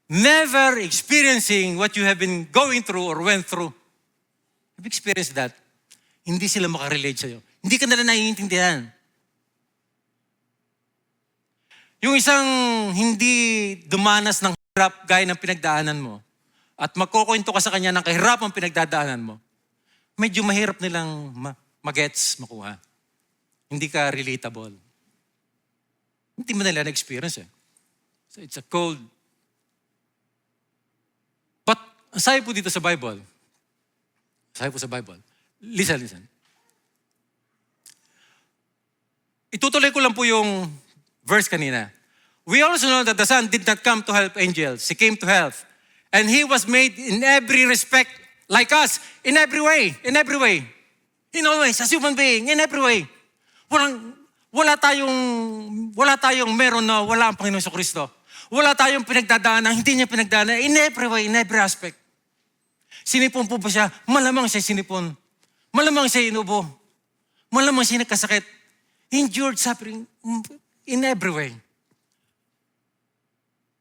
never experiencing what you have been going through or went through. Have you experienced that? Hindi sila makarelate sa'yo. Hindi ka nila naiintindihan. Yung isang hindi dumanas ng hirap gaya ng pinagdaanan mo at magkukwento ka sa kanya ng kahirapang pinagdadaanan mo, medyo mahirap nilang magets, makuha. Hindi ka relatable. Hindi mo nila na-experience eh. So it's a cold. But sabi po dito sa Bible, listen. Itutuloy ko lang po yung verse kanina. We also know that the Son did not come to help angels. He came to help. And He was made in every respect like us. In every way. In always, as human being, in every way. Wala tayong meron na wala ang Panginoon Kristo. Wala tayong pinagdadaanan, hindi niya pinagdaanan. In every way, in every aspect. Sinipon po ba siya? Malamang siya sinipon. Malamang siya inubo. Malamang siya nagkasakit. Endured suffering in every way.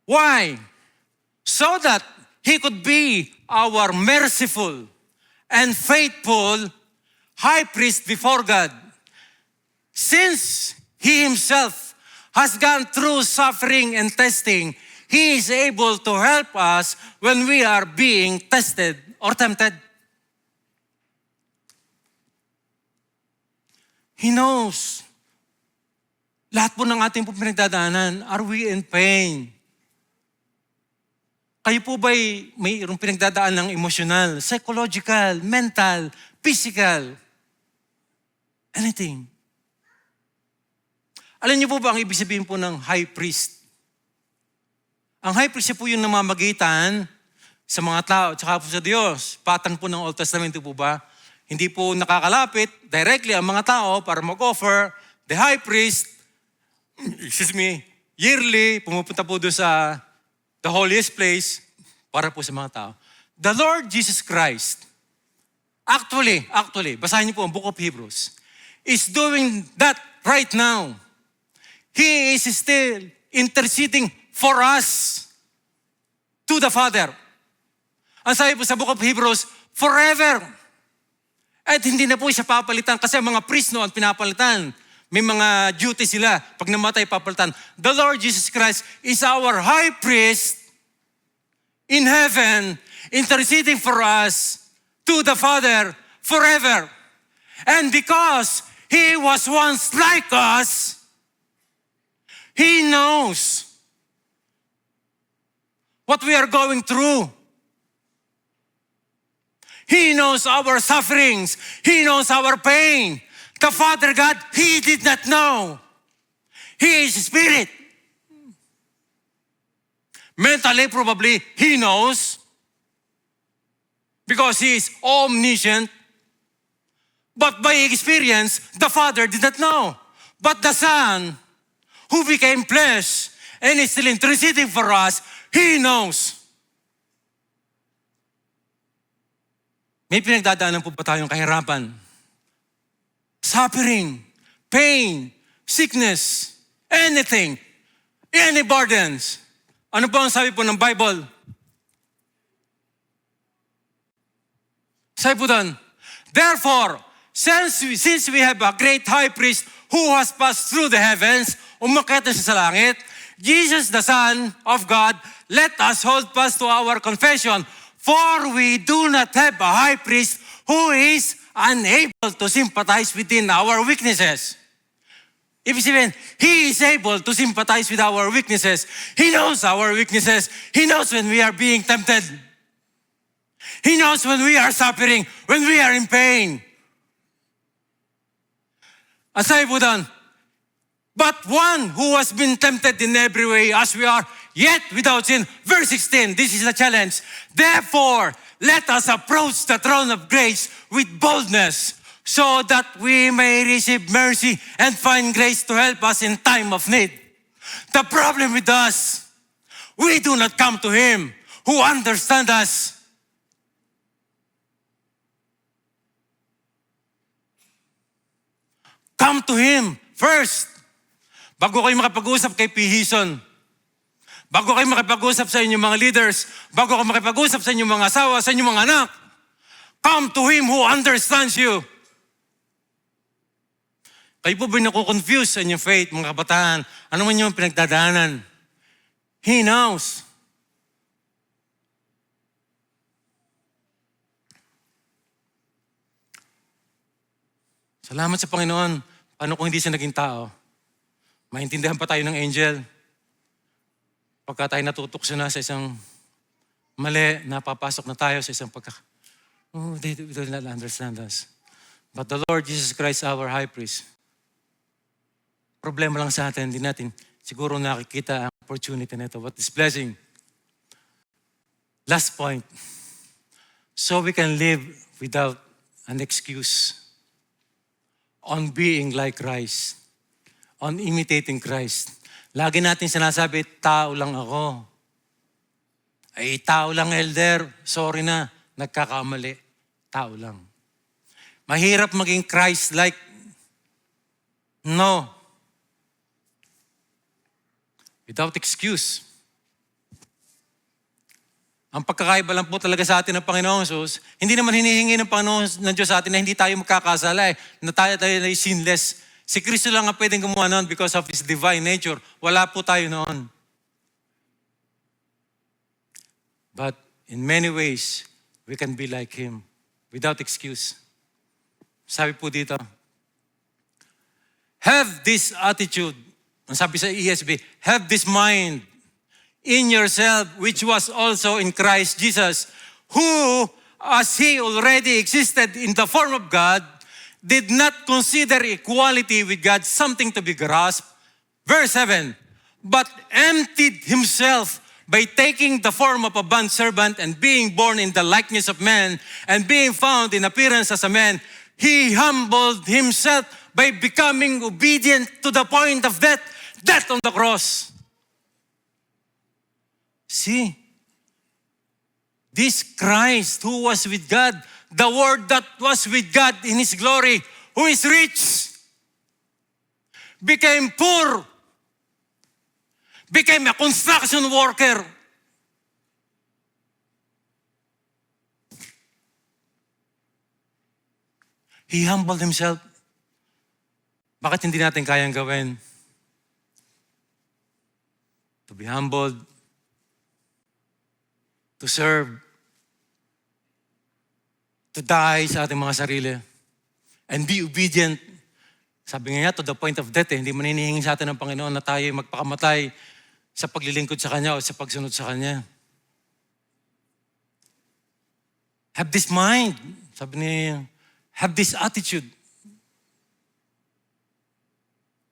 Why? So that He could be our merciful and faithful high priest before God. Since He Himself has gone through suffering and testing, He is able to help us when we are being tested or tempted. He knows. Lahat po ng ating po pinagdadaanan, are we in pain? Kayo po ba'y mayroong pinagdadaan ng emosyonal, psychological, mental, physical, anything? Alam niyo po ba ang ibig sabihin po ng high priest? Ang high priest po yung namamagitan sa mga tao at saka po sa Diyos. Pattern po ng Old Testament po ba? Hindi po nakakalapit directly ang mga tao para mag-offer. The high priest, yearly, pumupunta po doon sa the holiest place para po sa mga tao. The Lord Jesus Christ, actually, basahin niyo po ang Book of Hebrews, is doing that right now. He is still interceding for us to the Father. Ang sabi po sa Book of Hebrews, forever. At hindi na po siya papalitan kasi ang mga priest noon pinapalitan. May mga duty sila. Pag namatay, papalitan. The Lord Jesus Christ is our high priest in heaven, interceding for us to the Father forever. And because He was once like us, He knows what we are going through. He knows our sufferings. He knows our pain. The Father God, He did not know. He is Spirit. Mentally, probably, He knows because He is omniscient. But by experience, the Father did not know. But the Son, who became flesh and is still interceding for us, He knows. May pinagdadaanan po ba tayong kahirapan? Suffering, pain, sickness, anything, any burdens. Ano po ang sabi po ng Bible? Sabi po doon, therefore, since we have a great high priest who has passed through the heavens, umakyat na siya sa langit, Jesus, the Son of God, let us hold fast to our confession, for we do not have a high priest who is unable to sympathize within our weaknesses. Ibig sabihin, He is able to sympathize with our weaknesses. He knows our weaknesses. He knows when we are being tempted. He knows when we are suffering, when we are in pain. Aside po doon, but one who has been tempted in every way as we are, yet without sin. Verse 16, this is the challenge. Therefore, let us approach the throne of grace with boldness so that we may receive mercy and find grace to help us in time of need. The problem with us, we do not come to Him who understands us. Come to Him first. Bago kayo makapag-usap kay Pihison, bago kayo makapag-usap sa inyong mga leaders, bago kayo makapag-usap sa inyong mga asawa, sa inyong mga anak, come to Him who understands you. Kayo po ba nakukonfuse sa inyong faith, mga kabataan? Ano man yung pinagdadaanan? He knows. Salamat sa Panginoon. Paano kung hindi siya naging tao? Maintindihan pa tayo ng angel. Pagka tayo natutukso na sa isang mali, napapasok na tayo sa isang they do not understand us. But the Lord Jesus Christ, our high priest, problema lang sa atin, hindi natin siguro nakikita ang opportunity na ito. What is blessing? Last point. So we can live without an excuse. on being like Christ, on imitating Christ. Lagi natin sinasabi, tao lang ako. Ay, tao lang, elder. Sorry na, nagkakamali. Tao lang. Mahirap maging Christ-like. No. Without excuse. Ang pagkakaiba lang po talaga sa atin ng Panginoong Jesus, hindi naman hinihingi ng Panginoon ng Diyos sa atin na hindi tayo magkakasala na tayo ay sinless. Si Kristo lang ang pwedeng gumawa noon because of His divine nature. Wala po tayo noon. But in many ways, we can be like Him without excuse. Sabi po dito, have this attitude. Ang sabi sa ESV, have this mind in yourself, which was also in Christ Jesus, who, as He already existed in the form of God, did not consider equality with God something to be grasped. Verse 7, but emptied Himself by taking the form of a bondservant and being born in the likeness of man and being found in appearance as a man, He humbled Himself by becoming obedient to the point of death on the cross. See, this Christ who was with God, the Word that was with God in His glory, who is rich, became poor, became a construction worker. He humbled Himself. Bakit hindi natin kayang gawin? To be humbled, to serve, to die sa ating mga sarili, and be obedient. Sabi nga to the point of death, hindi man hinihingi sa atin ng Panginoon na tayo magpakamatay sa paglilingkod sa Kanya o sa pagsunod sa Kanya. Have this mind. Sabi niya, have this attitude.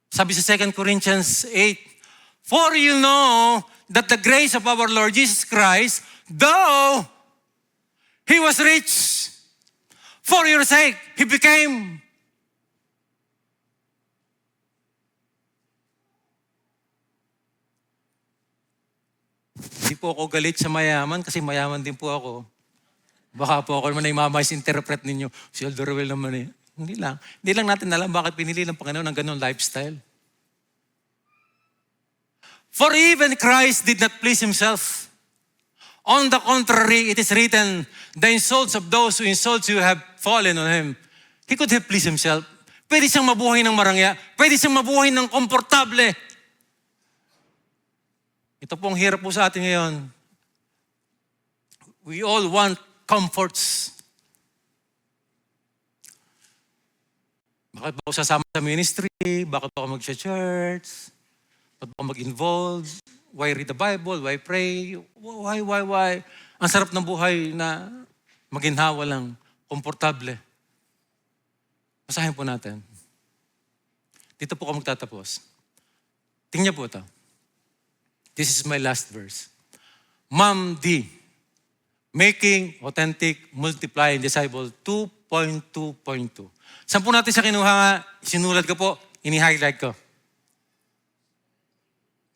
Sabi sa 2 Corinthians 8, for you know that the grace of our Lord Jesus Christ, though He was rich, for your sake, He became. Hindi po ako galit sa mayaman kasi mayaman din po ako. Baka po ako naman ay mamisinterpret ninyo. Si Elder Ruel naman eh. Hindi lang. Hindi lang natin alam bakit pinili ng Panginoon ng ganun lifestyle. For even Christ did not please Himself. On the contrary, it is written, the insults of those who insult you have fallen on Him. He could have pleased Himself. Pwede siyang mabuhay ng marangya. Pwede siyang mabuhay ng komportable. Ito pong hirap po sa atin ngayon. We all want comforts. Bakit ba ako sasama sa ministry? Bakit ba ako mag-church? Bakit ba ako mag-involve? Why read the Bible? Why pray? Why? Ang sarap ng buhay na maginhawa lang, komportable. Basahin po natin. Dito po ako magtatapos. Tingnan po ito. This is my last verse. Ma'am D, making authentic, multiplying disciple 2.2.2. Saan po natin sa kinuha? Sinulat ko po, ini-highlight ko.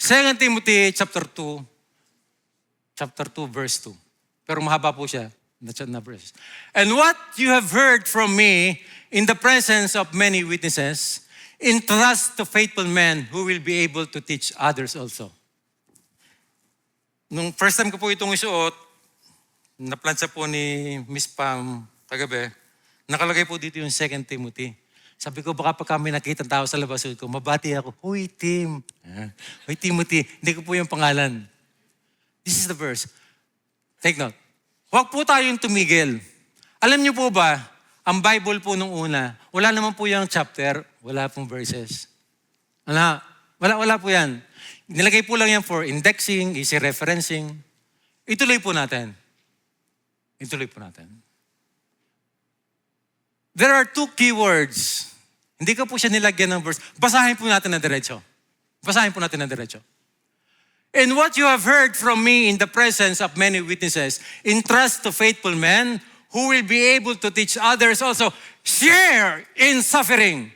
2 Timothy chapter 2, verse 2. Pero mahaba po siya, na verses. And what you have heard from me in the presence of many witnesses, entrust to faithful men who will be able to teach others also. Nung first time ko po itong isuot, naplansya po ni Miss Pam kagabi, nakalagay po dito yung 2 Timothy. Sabi ko, baka pag kami nakita tao sa labas ko, mabati ako, Huy, Tim. Huy, Timothy. Hindi ko po yung pangalan. This is the verse. Take note. Huwag po tayong tumigil. Alam niyo po ba, ang Bible po nung una, wala naman po yung chapter, wala pong verses. Wala po yan. Nilagay po lang yan for indexing, easy referencing. Ituloy po natin. There are two keywords. Hindi ko po siya nilagyan ng verse. Basahin po natin na diretso. And what you have heard from me in the presence of many witnesses, entrust to faithful men who will be able to teach others also. Share in suffering.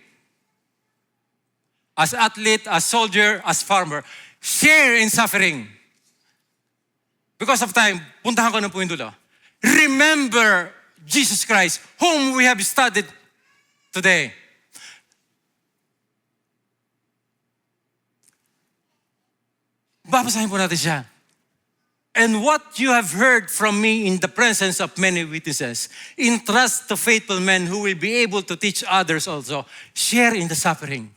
as athlete, as soldier, as farmer. Share in suffering. Because of time, puntahan ko na po yung dulo. Remember Jesus Christ, whom we have studied today. Babasahin po natin siya. And what you have heard from me in the presence of many witnesses, entrust to faithful men who will be able to teach others also. Share in the suffering.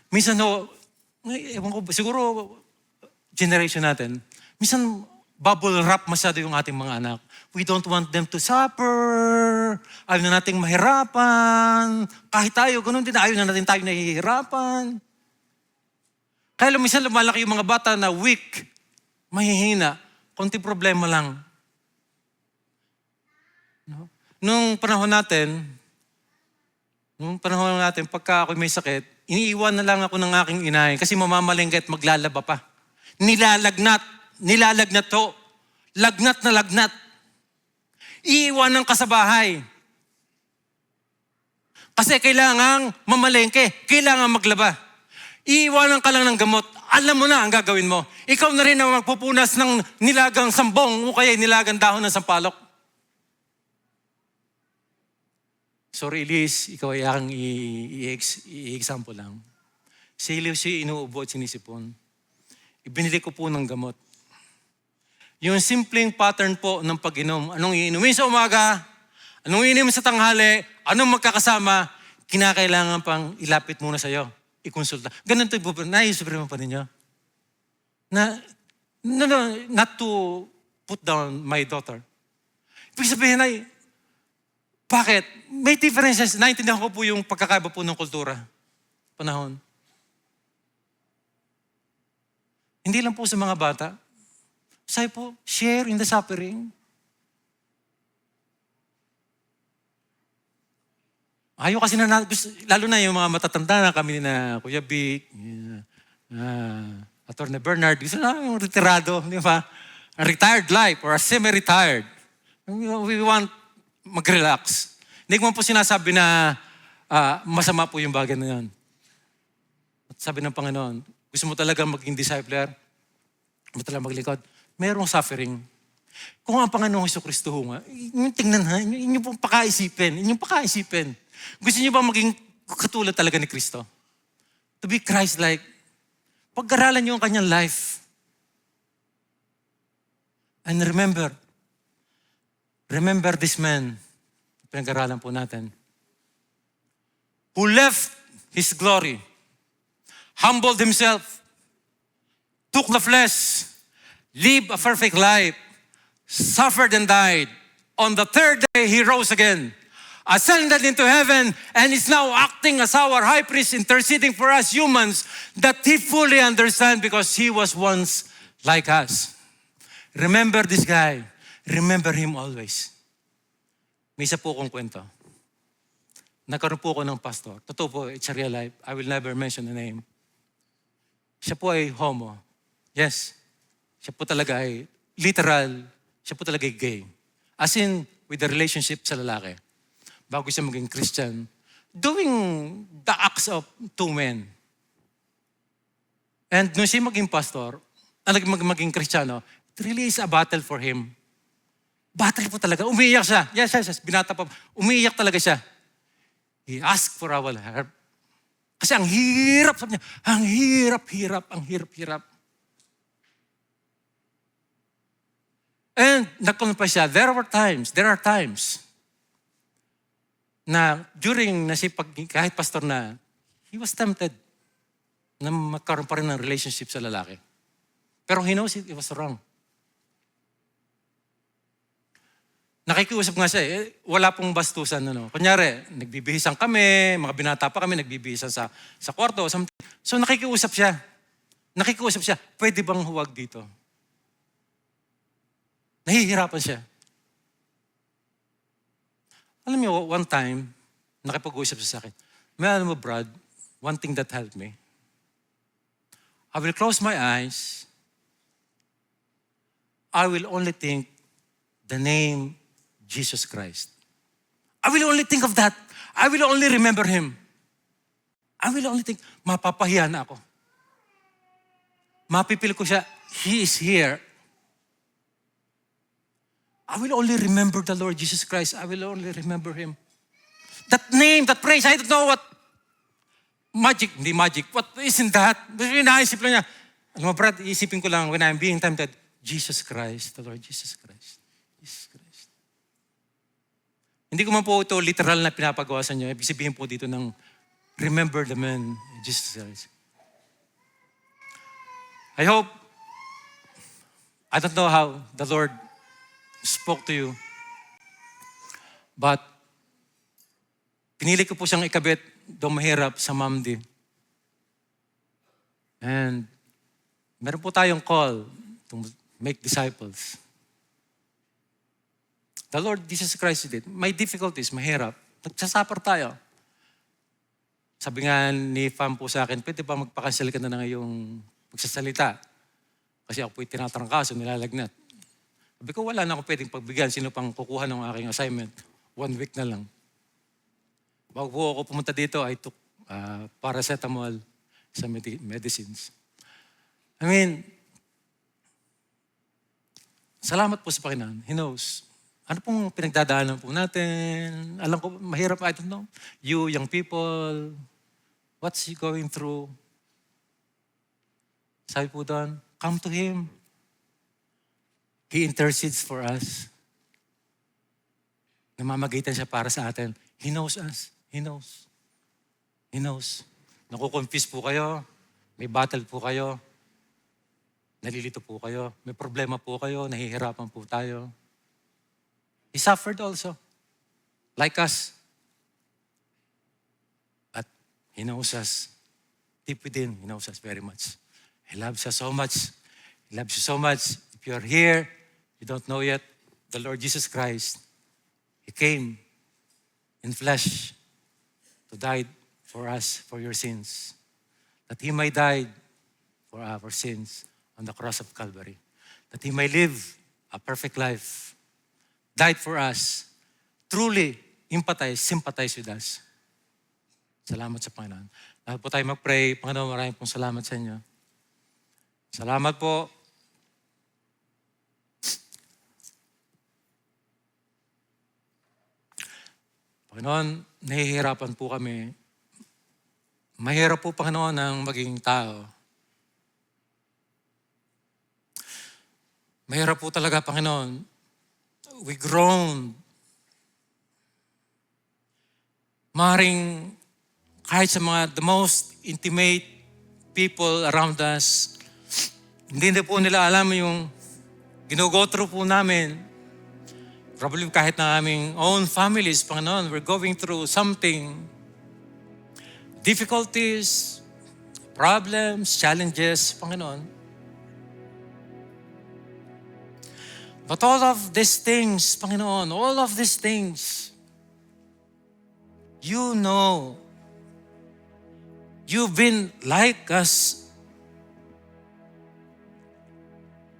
Minsan ewan ko, siguro generation natin, minsan bubble wrap masyado yung ating mga anak. We don't want them to suffer. Ayaw na nating mahirapan. Kahit tayo, ganun din, ayaw na natin tayo nahihirapan. Kaya minsan lumalaki yung mga bata na weak, mahihina, konti problema lang. No? Nung panahon natin, pagka ako may sakit, iniiwan na lang ako ng aking inay kasi mamamalengke at maglalaba pa. Nilalagnat to. Lagnat na lagnat. Iiwanan ka sa bahay. Kasi kailangang mamalengke, kailangan maglaba. Iiwanan ka lang ng gamot. Alam mo na ang gagawin mo. Ikaw na rin ang magpupunas ng nilagang sambong o kaya nilagang dahon ng sampalok. Sorry, Elise, ikaw ay aking i-example lang. Si Elise inuubo at sinisipon. Ibinili ko po ng gamot. Yung simpleng pattern po ng pag-inom. Anong iinumin sa umaga, anong iinumin sa tanghali, anong magkakasama, kinakailangan pang ilapit muna sa'yo. Ikonsulta. Ganun ito po, naisipin mo pa ninyo. Not to put down my daughter. Ibig sabihin ay, bakit? May differences. Naintindihan ko po yung pagkakaiba po ng kultura. Panahon. Hindi lang po sa mga bata. Sabi po, share in the suffering. Ayaw kasi lalo na yung mga matatanda na kami na Kuya Vic, Atty. Bernard, gusto na yung retirado, di ba? A retired life or a semi-retired. We want mag-relax. Hindi ko man po sinasabi na masama po yung bagay na yun. At sabi ng Panginoon, gusto mo talaga maging discipler? Gusto mo talaga maglingkod? Merong suffering. Kung ang Panginoong Jesucristo nga, inyong tingnan ha, inyong pong pakaisipin. Gusto niyo ba maging katulad talaga ni Kristo? To be Christ-like. Pag-aralan niyo ang kanyang life. And remember this man, pinag-aralan po natin, who left his glory, humbled himself, took the flesh, lived a perfect life, suffered and died. On the third day, he rose again, ascended into heaven, and is now acting as our high priest, interceding for us humans that he fully understands because he was once like us. Remember this guy. Remember him always. May isa po akong kwento. Nagkaroon po ako ng pastor. Totoo po, it's a real life. I will never mention the name. Siya po ay homo. Yes. Siya po talaga ay literal. Siya po talaga ay gay. As in, with the relationship sa lalaki. Bago siya maging Christian, doing the acts of two men. And nung siya maging pastor, maging Kristiyano, it really is a battle for him. Battle po talaga. Umiiyak siya. Yes. Binata pa. Umiiyak talaga siya. He asked for our help. Kasi ang hirap, sabi niya, ang hirap. And nagkonfess siya, there are times, na during kahit pastor na, he was tempted na magkaroon pa rin ng relationship sa lalaki. Pero he knows it was wrong. Nakikiusap nga siya wala pong bastusan. Kunyari, nagbibihisan kami, mga binata pa kami, nagbibihisan sa kwarto. So nakikiusap siya. Pwede bang huwag dito? Nahihirapan siya. Alam niyo, one time, nakipag-usap siya sa akin. Alam mo, Brad, one thing that helped me. I will close my eyes. I will only think the name Jesus Christ. I will only think of that. I will only remember Him. I will only think, mapapahiya na ako. Mapipil ko siya, He is here. I will only remember the Lord Jesus Christ. I will only remember Him. That name, that praise, I don't know what magic, hindi magic. What isn't that? Naisip lang niya. Alam mo, Brad, isipin ko lang when I'm being tempted, Jesus Christ, the Lord Jesus Christ. Jesus Christ. Hindi ko man po ito literal na pinapagawa sa inyo. Ibig sabihin po dito ng remember the man, Jesus Christ. I hope, I don't know how the Lord spoke to you, but pinili ko po siyang ikabit doon mahirap sa Mamdi. And meron po tayong call to make disciples. The Lord Jesus Christ did. May difficulties, mahirap. Nagsasuffer tayo. Sabi nga ni Fam po sa akin, pwede ba magpakansel ka na ngayong magsasalita? Kasi ako po'y tinatrangkaso, nilalagnat. Sabi ko, wala na ako pwedeng pagbigyan. Sino pang kukuha ng aking assignment? 1 week na lang. Bago po ako pumunta dito, I took paracetamol sa medicines. I mean, salamat po sa Panginoon. He knows. Ano pong pinagdadaanan po natin? Alam ko, mahirap, I don't know. You, young people, what's he going through? Sabi po doon, come to Him. He intercedes for us. Namamagitan siya para sa atin. He knows us. He knows. He knows. Nakukonfuse po kayo. May battle po kayo. Nalilito po kayo. May problema po kayo. Nahihirapan po tayo. He suffered also. Like us. But He knows us. Deep within, He knows us very much. He loves us so much. He loves you so much. If you're here, you don't know yet, the Lord Jesus Christ, He came in flesh to die for us, for your sins. That He may die for our sins on the cross of Calvary. That He may live a perfect life. Died for us. Truly empathize, sympathize with us. Salamat sa Panginoon. Lahat po tayo mag-pray. Panginoon, maraming pong salamat sa inyo. Salamat po. Panginoon, nahihirapan po kami. Mahirap po, Panginoon, ang maging tao. Mahirap po talaga, Panginoon. We groan. Maring kahit sa mga the most intimate people around us, hindi na po nila alam yung ginugo through po namin. Probably kahit na aming own families, Panginoon, we're going through something. Difficulties, problems, challenges, Panginoon. But all of these things, Panginoon, all of these things, you know, you've been like us.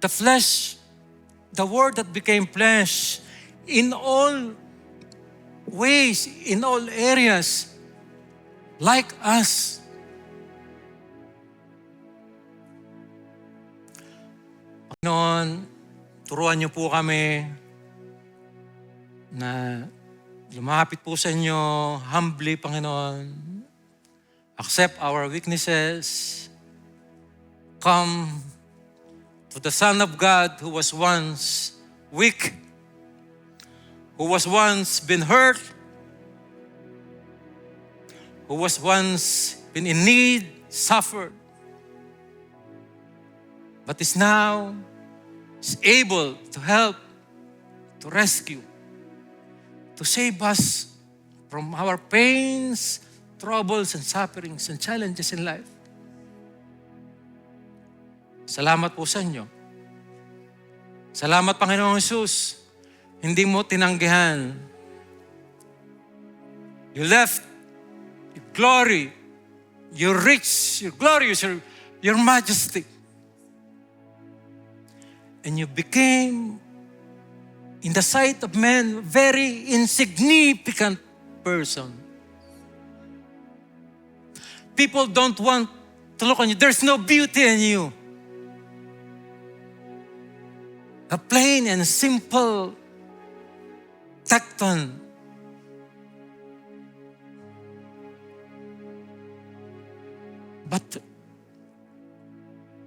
The flesh, the Word that became flesh, in all ways, in all areas, like us. Panginoon, turuan niyo po kami na lumapit po sa inyo humbly, Panginoon. Accept our weaknesses. Come to the Son of God who was once weak, who was once been hurt, who was once been in need, suffered, but is now able to help, to rescue, to save us from our pains, troubles, and sufferings, and challenges in life. Salamat po sa inyo. Salamat, Panginoong Jesus. Hindi mo tinanggihan. You left your glory, your rich, your glorious, your majesty. And you became, in the sight of men, very insignificant person. People don't want to look on you. There's no beauty in you. A plain and simple tecton. But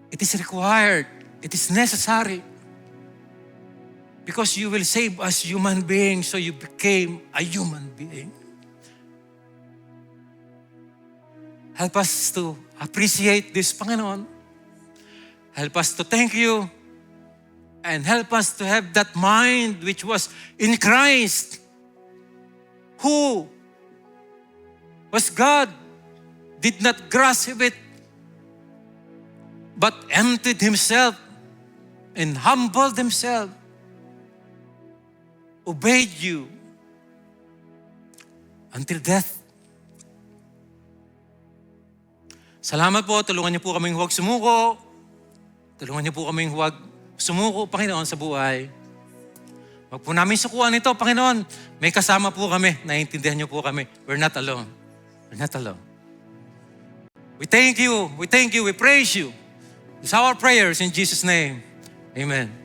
it is required. It is necessary. Because you will save us human beings, so you became a human being. Help us to appreciate this, Panginoon. Help us to thank you. And help us to have that mind which was in Christ, who was God, did not grasp it, but emptied himself and humbled himself, obeyed you until death. Salamat po, tulungan niyo po kaming huwag sumuko. Tulungan niyo po kaming huwag sumuko, Panginoon, sa buhay. Huwag po namin sukuan ito, Panginoon. May kasama po kami. Naiintindihan niyo po kami. We're not alone. We're not alone. We thank you. We thank you. We praise you. It's our prayers in Jesus' name. Amen.